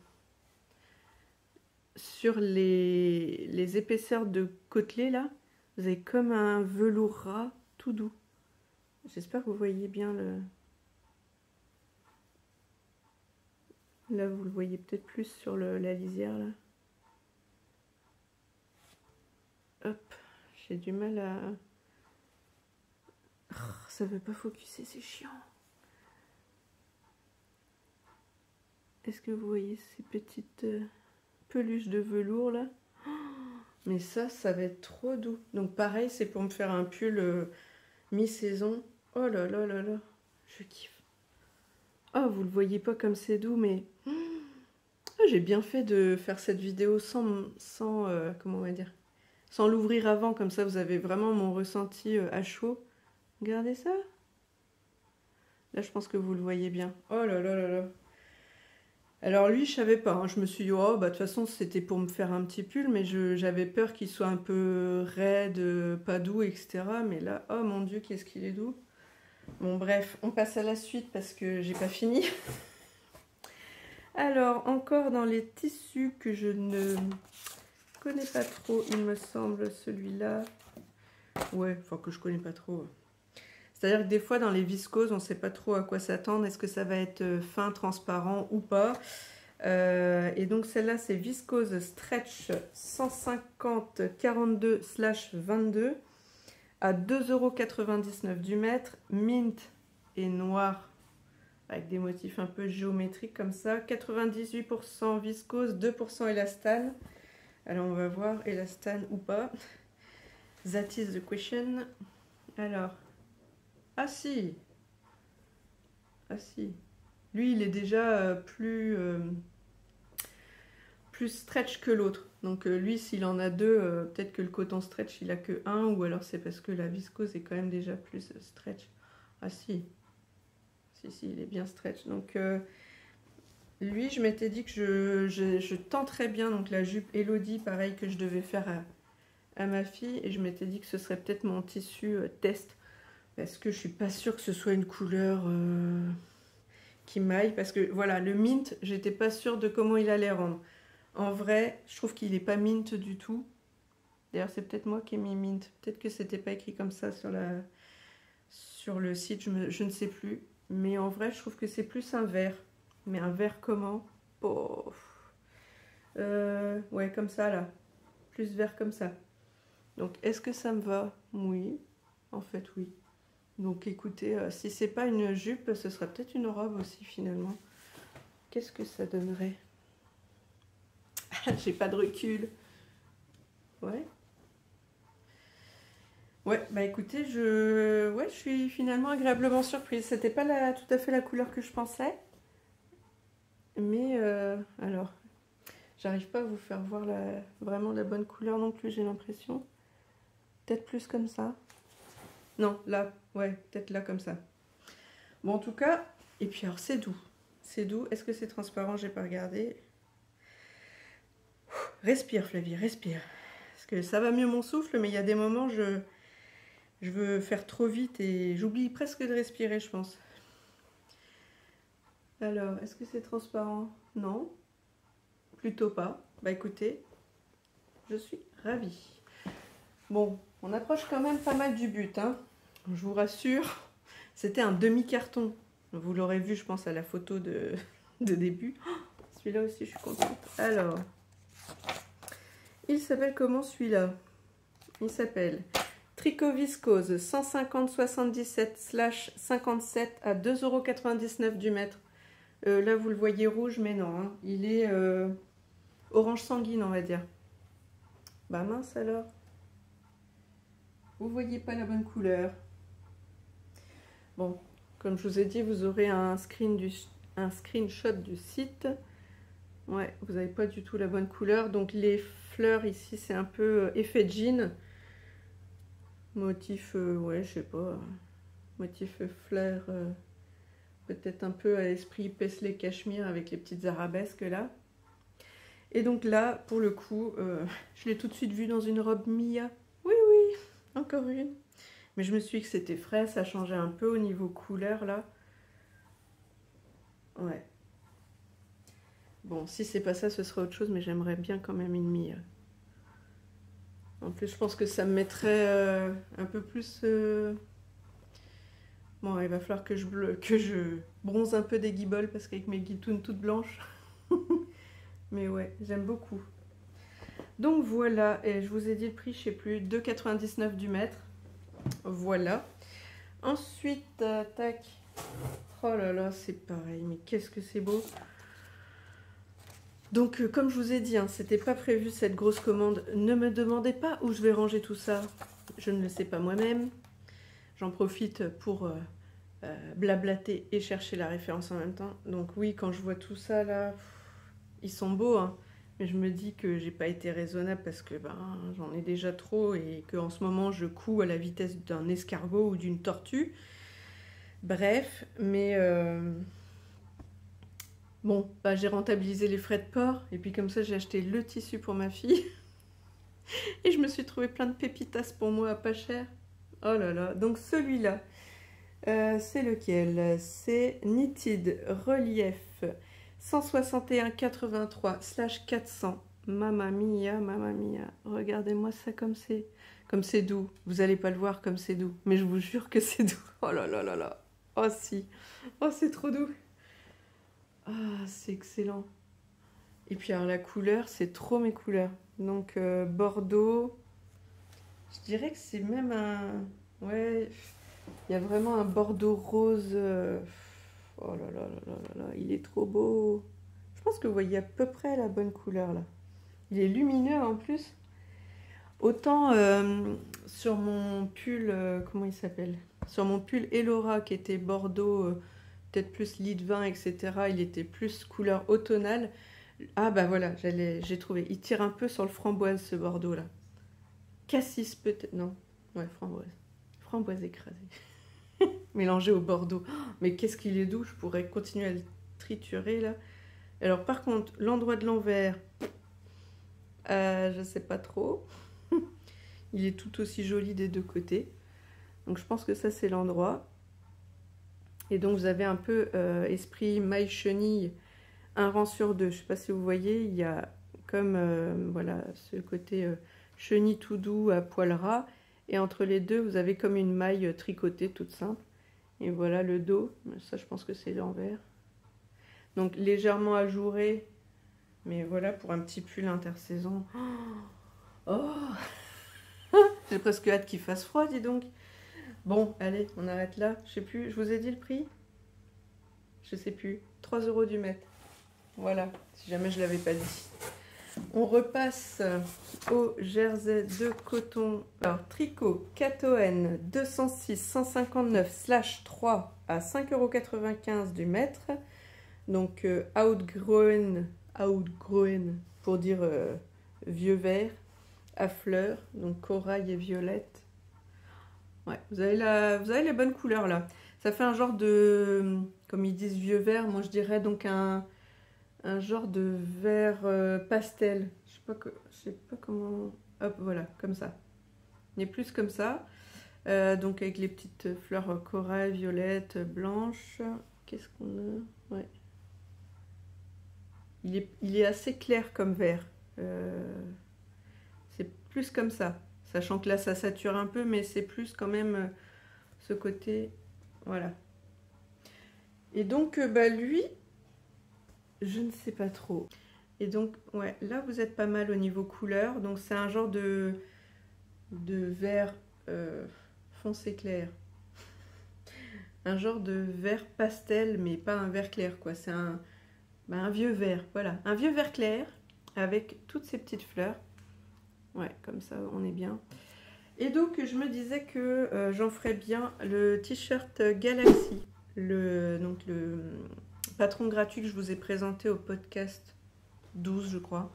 Sur les épaisseurs de côtelets, là, vous avez comme un velours ras tout doux. J'espère que vous voyez bien le... Là, vous le voyez peut-être plus sur la lisière, là. Hop, j'ai du mal à... Oh, ça veut pas focuser, c'est chiant. Est-ce que vous voyez ces petites peluches de velours, là? Oh, mais ça va être trop doux. Donc pareil, c'est pour me faire un pull mi-saison. Oh là là là là, je kiffe. Oh, vous le voyez pas comme c'est doux, mais... Oh, j'ai bien fait de faire cette vidéo sans comment on va dire, sans l'ouvrir avant, comme ça vous avez vraiment mon ressenti à chaud. Regardez ça. Là, je pense que vous le voyez bien. Oh là là là là. Alors lui, je savais pas, hein. Je me suis dit, oh, bah de toute façon, c'était pour me faire un petit pull, mais j'avais peur qu'il soit un peu raide, pas doux, etc. Mais là, oh mon Dieu, qu'est-ce qu'il est doux. Bon, bref, on passe à la suite parce que j'ai pas fini. Alors, encore dans les tissus que je ne connais pas trop, il me semble, celui-là. Ouais, enfin que je connais pas trop. C'est-à-dire que des fois, dans les viscoses, on ne sait pas trop à quoi s'attendre. Est-ce que ça va être fin, transparent ou pas? Et donc, celle-là, c'est Viscose Stretch 150/42/22 à 2,99 € du mètre. Mint et noir, avec des motifs un peu géométriques comme ça. 98% viscose, 2% élastane. Alors, on va voir élastane ou pas. That is the question. Alors... Ah si. Ah si. Lui, il est déjà plus stretch que l'autre. Donc lui, s'il en a deux, peut-être que le coton stretch, il a que un, ou alors c'est parce que la viscose est quand même déjà plus stretch. Ah si. Si, il est bien stretch. Donc lui, je m'étais dit que je tenterais bien donc la jupe Elodie, pareil, que je devais faire à ma fille. Et je m'étais dit que ce serait peut-être mon tissu test. Parce que je suis pas sûre que ce soit une couleur qui m'aille. Parce que voilà, le mint, j'étais pas sûre de comment il allait rendre. En vrai, je trouve qu'il est pas mint du tout. D'ailleurs, c'est peut-être moi qui ai mis mint. Peut-être que c'était pas écrit comme ça sur le site, je ne sais plus. Mais en vrai, je trouve que c'est plus un vert. Mais un vert comment? Oh. Ouais, comme ça là. Plus vert comme ça. Donc, est-ce que ça me va? Oui. En fait, oui. Donc écoutez, si c'est pas une jupe, ce sera peut-être une robe aussi finalement. Qu'est-ce que ça donnerait? J'ai pas de recul. Ouais. Ouais, bah écoutez, je suis finalement agréablement surprise. C'était pas tout à fait la couleur que je pensais. Mais J'arrive pas à vous faire voir vraiment la bonne couleur non plus, j'ai l'impression. Peut-être plus comme ça. Non, là, ouais, peut-être là comme ça. Bon, en tout cas, et puis alors c'est doux. C'est doux. Est-ce que c'est transparent? J'ai pas regardé. Respire Flavie, respire. Parce que ça va mieux mon souffle, mais il y a des moments, je veux faire trop vite et j'oublie presque de respirer, je pense. Alors, est-ce que c'est transparent? Non. Plutôt pas. Bah écoutez, je suis ravie. Bon, on approche quand même pas mal du but, hein. Je vous rassure, c'était un demi-carton. Vous l'aurez vu, je pense, à la photo de début. Celui-là aussi, je suis contente. Alors, il s'appelle comment celui-là? Il s'appelle Tricot Viscose 150/77/57 à 2,99 € du mètre. Là, vous le voyez rouge, mais non, hein. Il est orange sanguine, on va dire. Bah mince alors. Vous voyez pas la bonne couleur. Bon, comme je vous ai dit, vous aurez un screenshot du site. Ouais, vous n'avez pas du tout la bonne couleur. Donc les fleurs ici, c'est un peu effet jean. Motif, ouais, je sais pas. Motif fleur, peut-être un peu à l'esprit Paisley Cachemire avec les petites arabesques là. Et donc là, pour le coup, je l'ai tout de suite vu dans une robe Mia. Oui, oui, encore une. Mais je me suis dit que c'était frais, ça changeait un peu au niveau couleur là. Ouais. Bon, si c'est pas ça, ce sera autre chose, mais j'aimerais bien quand même une Mia. En plus, je pense que ça me mettrait un peu plus... Bon, il va falloir que je bronze un peu des guiboles, parce qu'avec mes guitounes toutes blanches... Mais ouais, j'aime beaucoup. Donc voilà, et je vous ai dit le prix, je sais plus, 2,99 € du mètre. Voilà. Ensuite, tac. Oh là là, c'est pareil, mais qu'est-ce que c'est beau. Donc, comme je vous ai dit, hein, c'était pas prévu cette grosse commande. Ne me demandez pas où je vais ranger tout ça. Je ne le sais pas moi-même. J'en profite pour blablater et chercher la référence en même temps. Donc oui, quand je vois tout ça là, ils sont beaux, hein. Mais je me dis que j'ai pas été raisonnable parce que ben, j'en ai déjà trop et qu'en ce moment je couds à la vitesse d'un escargot ou d'une tortue. Bref, mais bon, bah, j'ai rentabilisé les frais de port et puis comme ça j'ai acheté le tissu pour ma fille et je me suis trouvé plein de pépitas pour moi à pas cher. Oh là là, donc celui-là, c'est lequel? C'est Knitted Relief 161,83/400. Mamma mia, regardez-moi ça comme c'est doux. Vous allez pas le voir comme c'est doux, mais je vous jure que c'est doux. Oh là là là là. Oh si. Oh, c'est trop doux. Ah, c'est excellent. Et puis alors la couleur, c'est trop mes couleurs. Donc bordeaux. Je dirais que c'est même un... Ouais, il y a vraiment un bordeaux rose... Oh là là là là là, il est trop beau. Je pense que vous voyez à peu près la bonne couleur là. Il est lumineux en plus. Autant sur mon pull, comment il s'appelle? Sur mon pull Elora qui était bordeaux, peut-être plus lit de vin, etc. Il était plus couleur automnale. Ah bah voilà, j'ai trouvé. Il tire un peu sur le framboise ce bordeaux là. Cassis peut-être, non. Ouais, framboise. Framboise écrasée. Mélangé au bordeaux. Mais qu'est-ce qu'il est doux, je pourrais continuer à le triturer là. Alors par contre, l'endroit de l'envers, je sais pas trop. Il est tout aussi joli des deux côtés. Donc je pense que ça c'est l'endroit. Et donc vous avez un peu esprit maille chenille, un rang sur deux. Je sais pas si vous voyez, il y a comme voilà ce côté chenille tout doux à poil ras. Et entre les deux, vous avez comme une maille tricotée toute simple. Et voilà le dos. Ça, je pense que c'est l'envers. Donc légèrement ajouré. Mais voilà pour un petit pull intersaison. Oh, j'ai presque hâte qu'il fasse froid, dis donc. Bon, allez, on arrête là. Je sais plus, je vous ai dit le prix? Je sais plus. 3 € du mètre. Voilà, si jamais je ne l'avais pas dit. On repasse au jersey de coton. Alors, tricot Catoen 206/159/3 à 5,95 € du mètre. Donc, outgrown outgrown pour dire vieux vert, à fleurs, donc corail et violette. Ouais, vous avez les bonnes couleurs là. Ça fait un genre de, comme ils disent vieux vert, moi je dirais donc un genre de vert pastel. Je sais pas comment. Hop, voilà, comme ça. Il est plus comme ça. Donc avec les petites fleurs corail, violette, blanche. Qu'est-ce qu'on a? Ouais. Il est assez clair comme vert. C'est plus comme ça. Sachant que là, ça sature un peu, mais c'est plus quand même ce côté. Voilà. Et donc, lui, je ne sais pas trop. Et donc, ouais, là, vous êtes pas mal au niveau couleur. Donc, c'est un genre de vert foncé clair. Un genre de vert pastel, mais pas un vert clair, quoi. C'est un vieux vert, voilà. Un vieux vert clair avec toutes ces petites fleurs. Ouais, comme ça, on est bien. Et donc, je me disais que j'en ferais bien le t-shirt Galaxy. Donc, le patron gratuit que je vous ai présenté au podcast 12, je crois.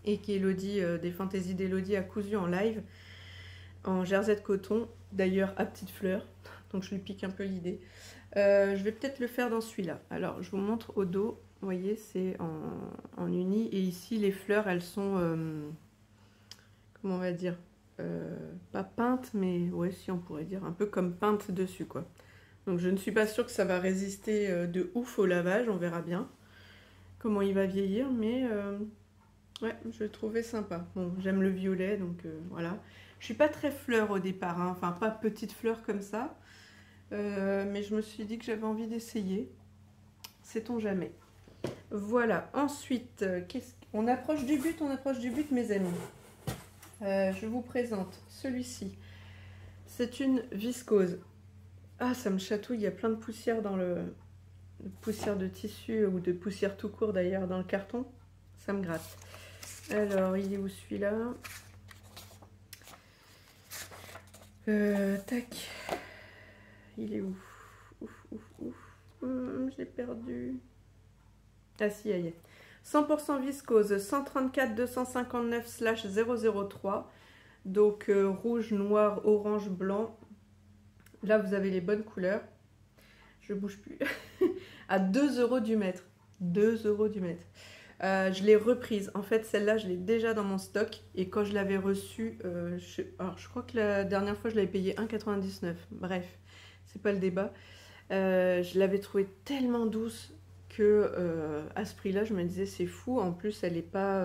Et qu'Elodie, des fantaisies d'Elodie a cousu en live. En jersey de coton, d'ailleurs à petites fleurs. Donc, je lui pique un peu l'idée. Je vais peut-être le faire dans celui-là. Alors, je vous montre au dos. Vous voyez, c'est en uni. Et ici, les fleurs, elles sont... comment on va dire, pas peinte, mais ouais, si on pourrait dire, un peu comme peinte dessus, quoi. Donc je ne suis pas sûre que ça va résister de ouf au lavage, on verra bien comment il va vieillir, mais ouais, je le trouvais sympa. Bon, j'aime le violet, donc voilà. Je suis pas très fleur au départ, hein. Enfin pas petite fleur comme ça, mais je me suis dit que j'avais envie d'essayer, sait-on jamais. Voilà, ensuite, on approche du but, mes amis. Je vous présente celui-ci. C'est une viscose. Ah, ça me chatouille, il y a plein de poussière dans le... poussière de tissu ou de poussière tout court d'ailleurs dans le carton. Ça me gratte. Alors, il est où celui-là? Tac. Il est où? Je l'ai perdu. Ah si, il y est. 100% viscose, 134 259/003. Donc rouge, noir, orange, blanc. Là, vous avez les bonnes couleurs. Je bouge plus. À 2 € du mètre. 2 € du mètre. Je l'ai reprise. En fait, celle-là, je l'ai déjà dans mon stock. Et quand je l'avais reçue, je crois que la dernière fois, je l'avais payée 1,99 €. Bref, c'est pas le débat. Je l'avais trouvée tellement douce que à ce prix-là, je me disais c'est fou. En plus, elle n'est pas,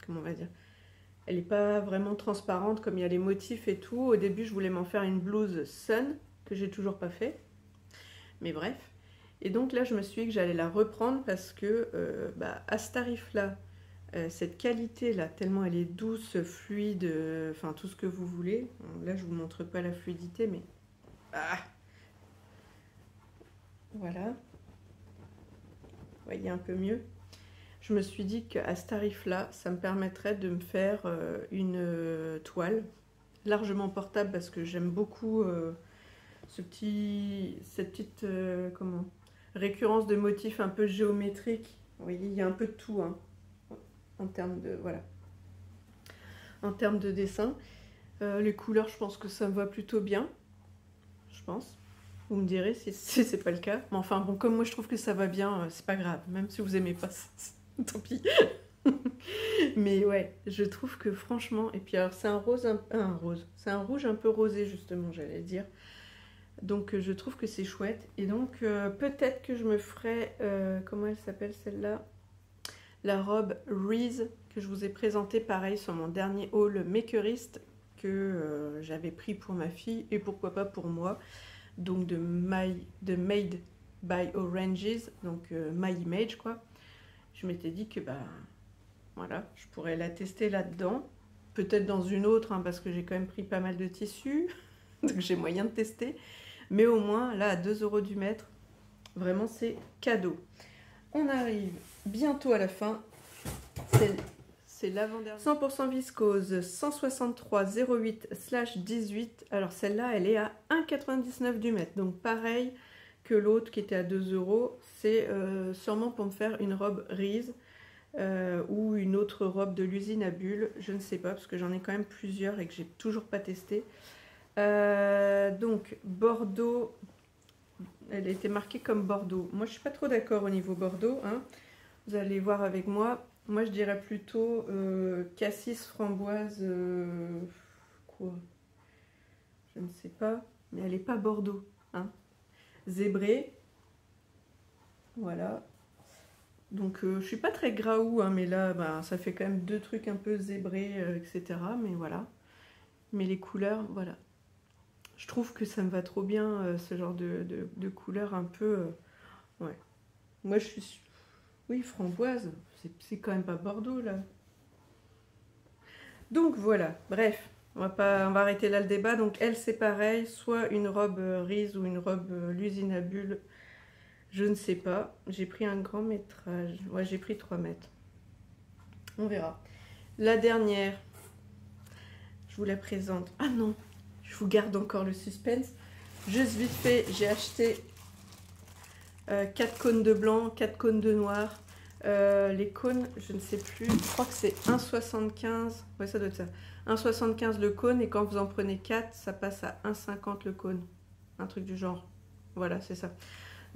comment on va dire, elle n'est pas vraiment transparente comme il y a les motifs et tout. Au début, je voulais m'en faire une blouse Sun que j'ai toujours pas fait. Mais bref. Et donc là, je me suis dit que j'allais la reprendre parce que à ce tarif-là, cette qualité-là, tellement elle est douce, fluide, enfin tout ce que vous voulez. Là, je vous montre pas la fluidité, mais voilà. Vous voyez un peu mieux. Je me suis dit qu'à ce tarif-là, ça me permettrait de me faire une toile largement portable parce que j'aime beaucoup cette petite récurrence de motifs un peu géométriques. Vous voyez, il y a un peu de tout hein, en termes de voilà, en termes de dessin. Les couleurs, je pense que ça me va plutôt bien. Je pense. Vous me direz si c'est pas le cas. Mais enfin bon, comme moi je trouve que ça va bien, c'est pas grave. Même si vous aimez pas, tant pis. Mais ouais, je trouve que franchement, et puis alors c'est un rose, c'est un rouge un peu rosé justement, j'allais dire. Donc je trouve que c'est chouette. Et donc peut-être que je me ferai, comment elle s'appelle celle-là? La robe Reese que je vous ai présentée pareil sur mon dernier haul Makerist que j'avais pris pour ma fille et pourquoi pas pour moi. Donc de Made by Oranges, donc My Image quoi. Je m'étais dit que voilà, je pourrais la tester là-dedans, peut-être dans une autre hein, parce que j'ai quand même pris pas mal de tissus, donc j'ai moyen de tester, mais au moins là à 2 € du mètre, vraiment c'est cadeau. On arrive bientôt à la fin, c'est l'avant-dernière. 100% viscose, 163,08/18. Alors celle-là, elle est à 1,99 € du mètre. Donc pareil que l'autre qui était à 2 €. C'est sûrement pour me faire une robe Reese. ou une autre robe de l'usine à bulles, je ne sais pas, parce que j'en ai quand même plusieurs et que j'ai toujours pas testé. Donc Bordeaux, elle a été marquée comme Bordeaux. Moi je suis pas trop d'accord au niveau Bordeaux, hein. Vous allez voir avec moi. Moi je dirais plutôt cassis framboise, quoi, je ne sais pas, mais elle n'est pas Bordeaux, hein. Zébré, voilà. Donc je suis pas très graou, hein, mais là bah, ça fait quand même deux trucs un peu zébrés, etc. Mais voilà. Mais les couleurs, voilà. Je trouve que ça me va trop bien, ce genre de couleurs un peu... ouais. Moi je suis... Oui, framboise, c'est quand même pas Bordeaux là. Donc voilà, bref, on va arrêter là le débat. Donc elle c'est pareil, soit une robe Rise ou une robe l'usine à bulles. Je ne sais pas. J'ai pris un grand métrage. Ouais, j'ai pris 3 mètres. On verra. La dernière, je vous la présente. Ah non, je vous garde encore le suspense. Juste vite fait, j'ai acheté 4 cônes de blanc, 4 cônes de noir. Les cônes, je ne sais plus. Je crois que c'est 1,75. Ouais, ça doit être ça. 1,75 le cône. Et quand vous en prenez 4, ça passe à 1,50 le cône. Un truc du genre. Voilà, c'est ça.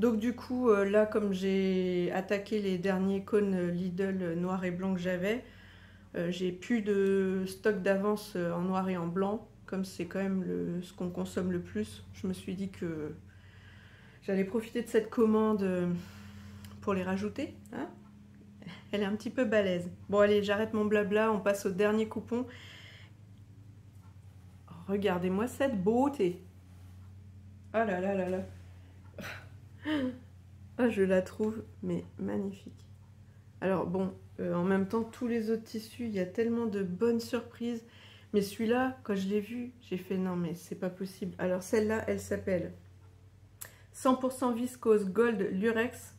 Donc du coup, là, comme j'ai attaqué les derniers cônes Lidl noir et blanc que j'avais, j'ai plus de stock d'avance en noir et en blanc, comme c'est quand même ce qu'on consomme le plus. Je me suis dit que j'allais profiter de cette commande pour les rajouter, hein. Elle est un petit peu balèze. Bon allez, j'arrête mon blabla, on passe au dernier coupon. Regardez-moi cette beauté. Ah là là là là. Ah, je la trouve mais magnifique. Alors bon, en même temps, tous les autres tissus, il y a tellement de bonnes surprises. Mais celui-là, quand je l'ai vu, j'ai fait non mais c'est pas possible. Alors celle-là, elle s'appelle 100% viscose gold lurex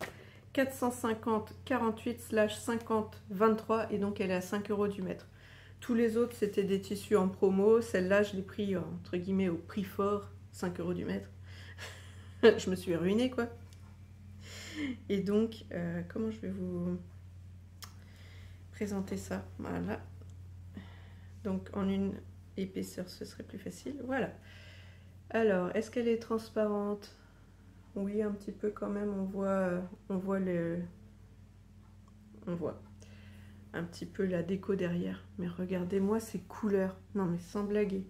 450 48/50 23 et donc elle est à 5 € du mètre. Tous les autres, c'était des tissus en promo. Celle-là, je l'ai pris entre guillemets au prix fort, 5 € du mètre. Je me suis ruinée quoi. Et donc, comment je vais vous présenter ça? Voilà. Donc en une épaisseur, ce serait plus facile. Voilà. Alors, est-ce qu'elle est transparente? Oui, un petit peu quand même. On voit un petit peu la déco derrière. Mais regardez-moi ces couleurs. Non mais sans blaguer.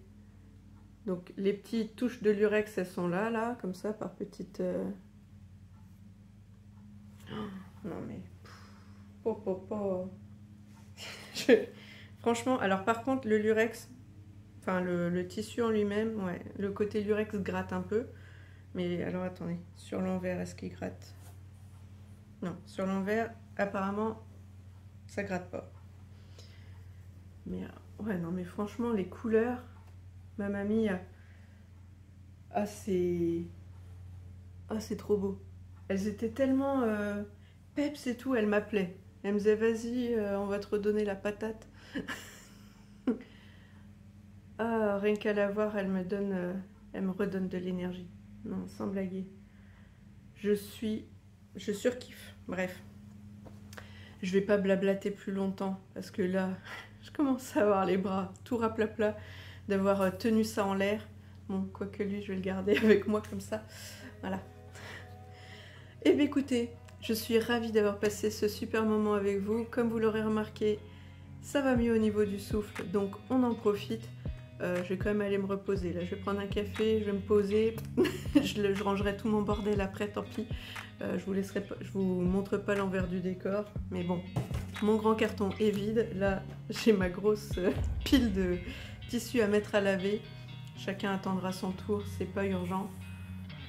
Donc les petites touches de lurex, elles sont là, comme ça, par petites... Oh, non mais... Franchement, alors par contre, le lurex, enfin le tissu en lui-même, ouais, le côté lurex gratte un peu. Mais alors attendez, sur l'envers, est-ce qu'il gratte? Non, sur l'envers, apparemment, ça gratte pas. Mais ouais, non mais franchement, les couleurs... Ma mamie, c'est trop beau. Elles étaient tellement peps et tout, elle m'appelait. Elle me disait, vas-y, on va te redonner la patate. Ah, rien qu'à la voir, elle me redonne de l'énergie. Non, sans blaguer. Je surkiffe. Bref. Je vais pas blablater plus longtemps, parce que là, je commence à avoir les bras tout raplapla. D'avoir tenu ça en l'air. Bon, quoique lui, je vais le garder avec moi comme ça. Voilà. Et bien écoutez, je suis ravie d'avoir passé ce super moment avec vous. Comme vous l'aurez remarqué, ça va mieux au niveau du souffle, donc on en profite. Je vais quand même aller me reposer. Là, je vais prendre un café, je vais me poser. je rangerai tout mon bordel après, tant pis. Je vous montre pas l'envers du décor. Mais bon, mon grand carton est vide. Là, j'ai ma grosse pile de... tissu à mettre à laver. Chacun attendra son tour, c'est pas urgent.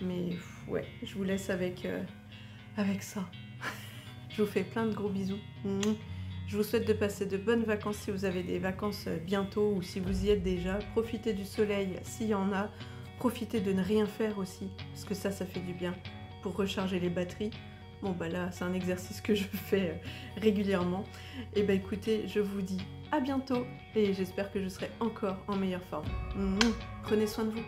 Mais ouais, je vous laisse avec ça. Je vous fais plein de gros bisous. Je vous souhaite de passer de bonnes vacances si vous avez des vacances bientôt ou si vous y êtes déjà. Profitez du soleil s'il y en a. Profitez de ne rien faire aussi, parce que ça fait du bien pour recharger les batteries. Bon bah là, c'est un exercice que je fais régulièrement. Et bah écoutez, je vous dis à bientôt et j'espère que je serai encore en meilleure forme. Prenez soin de vous.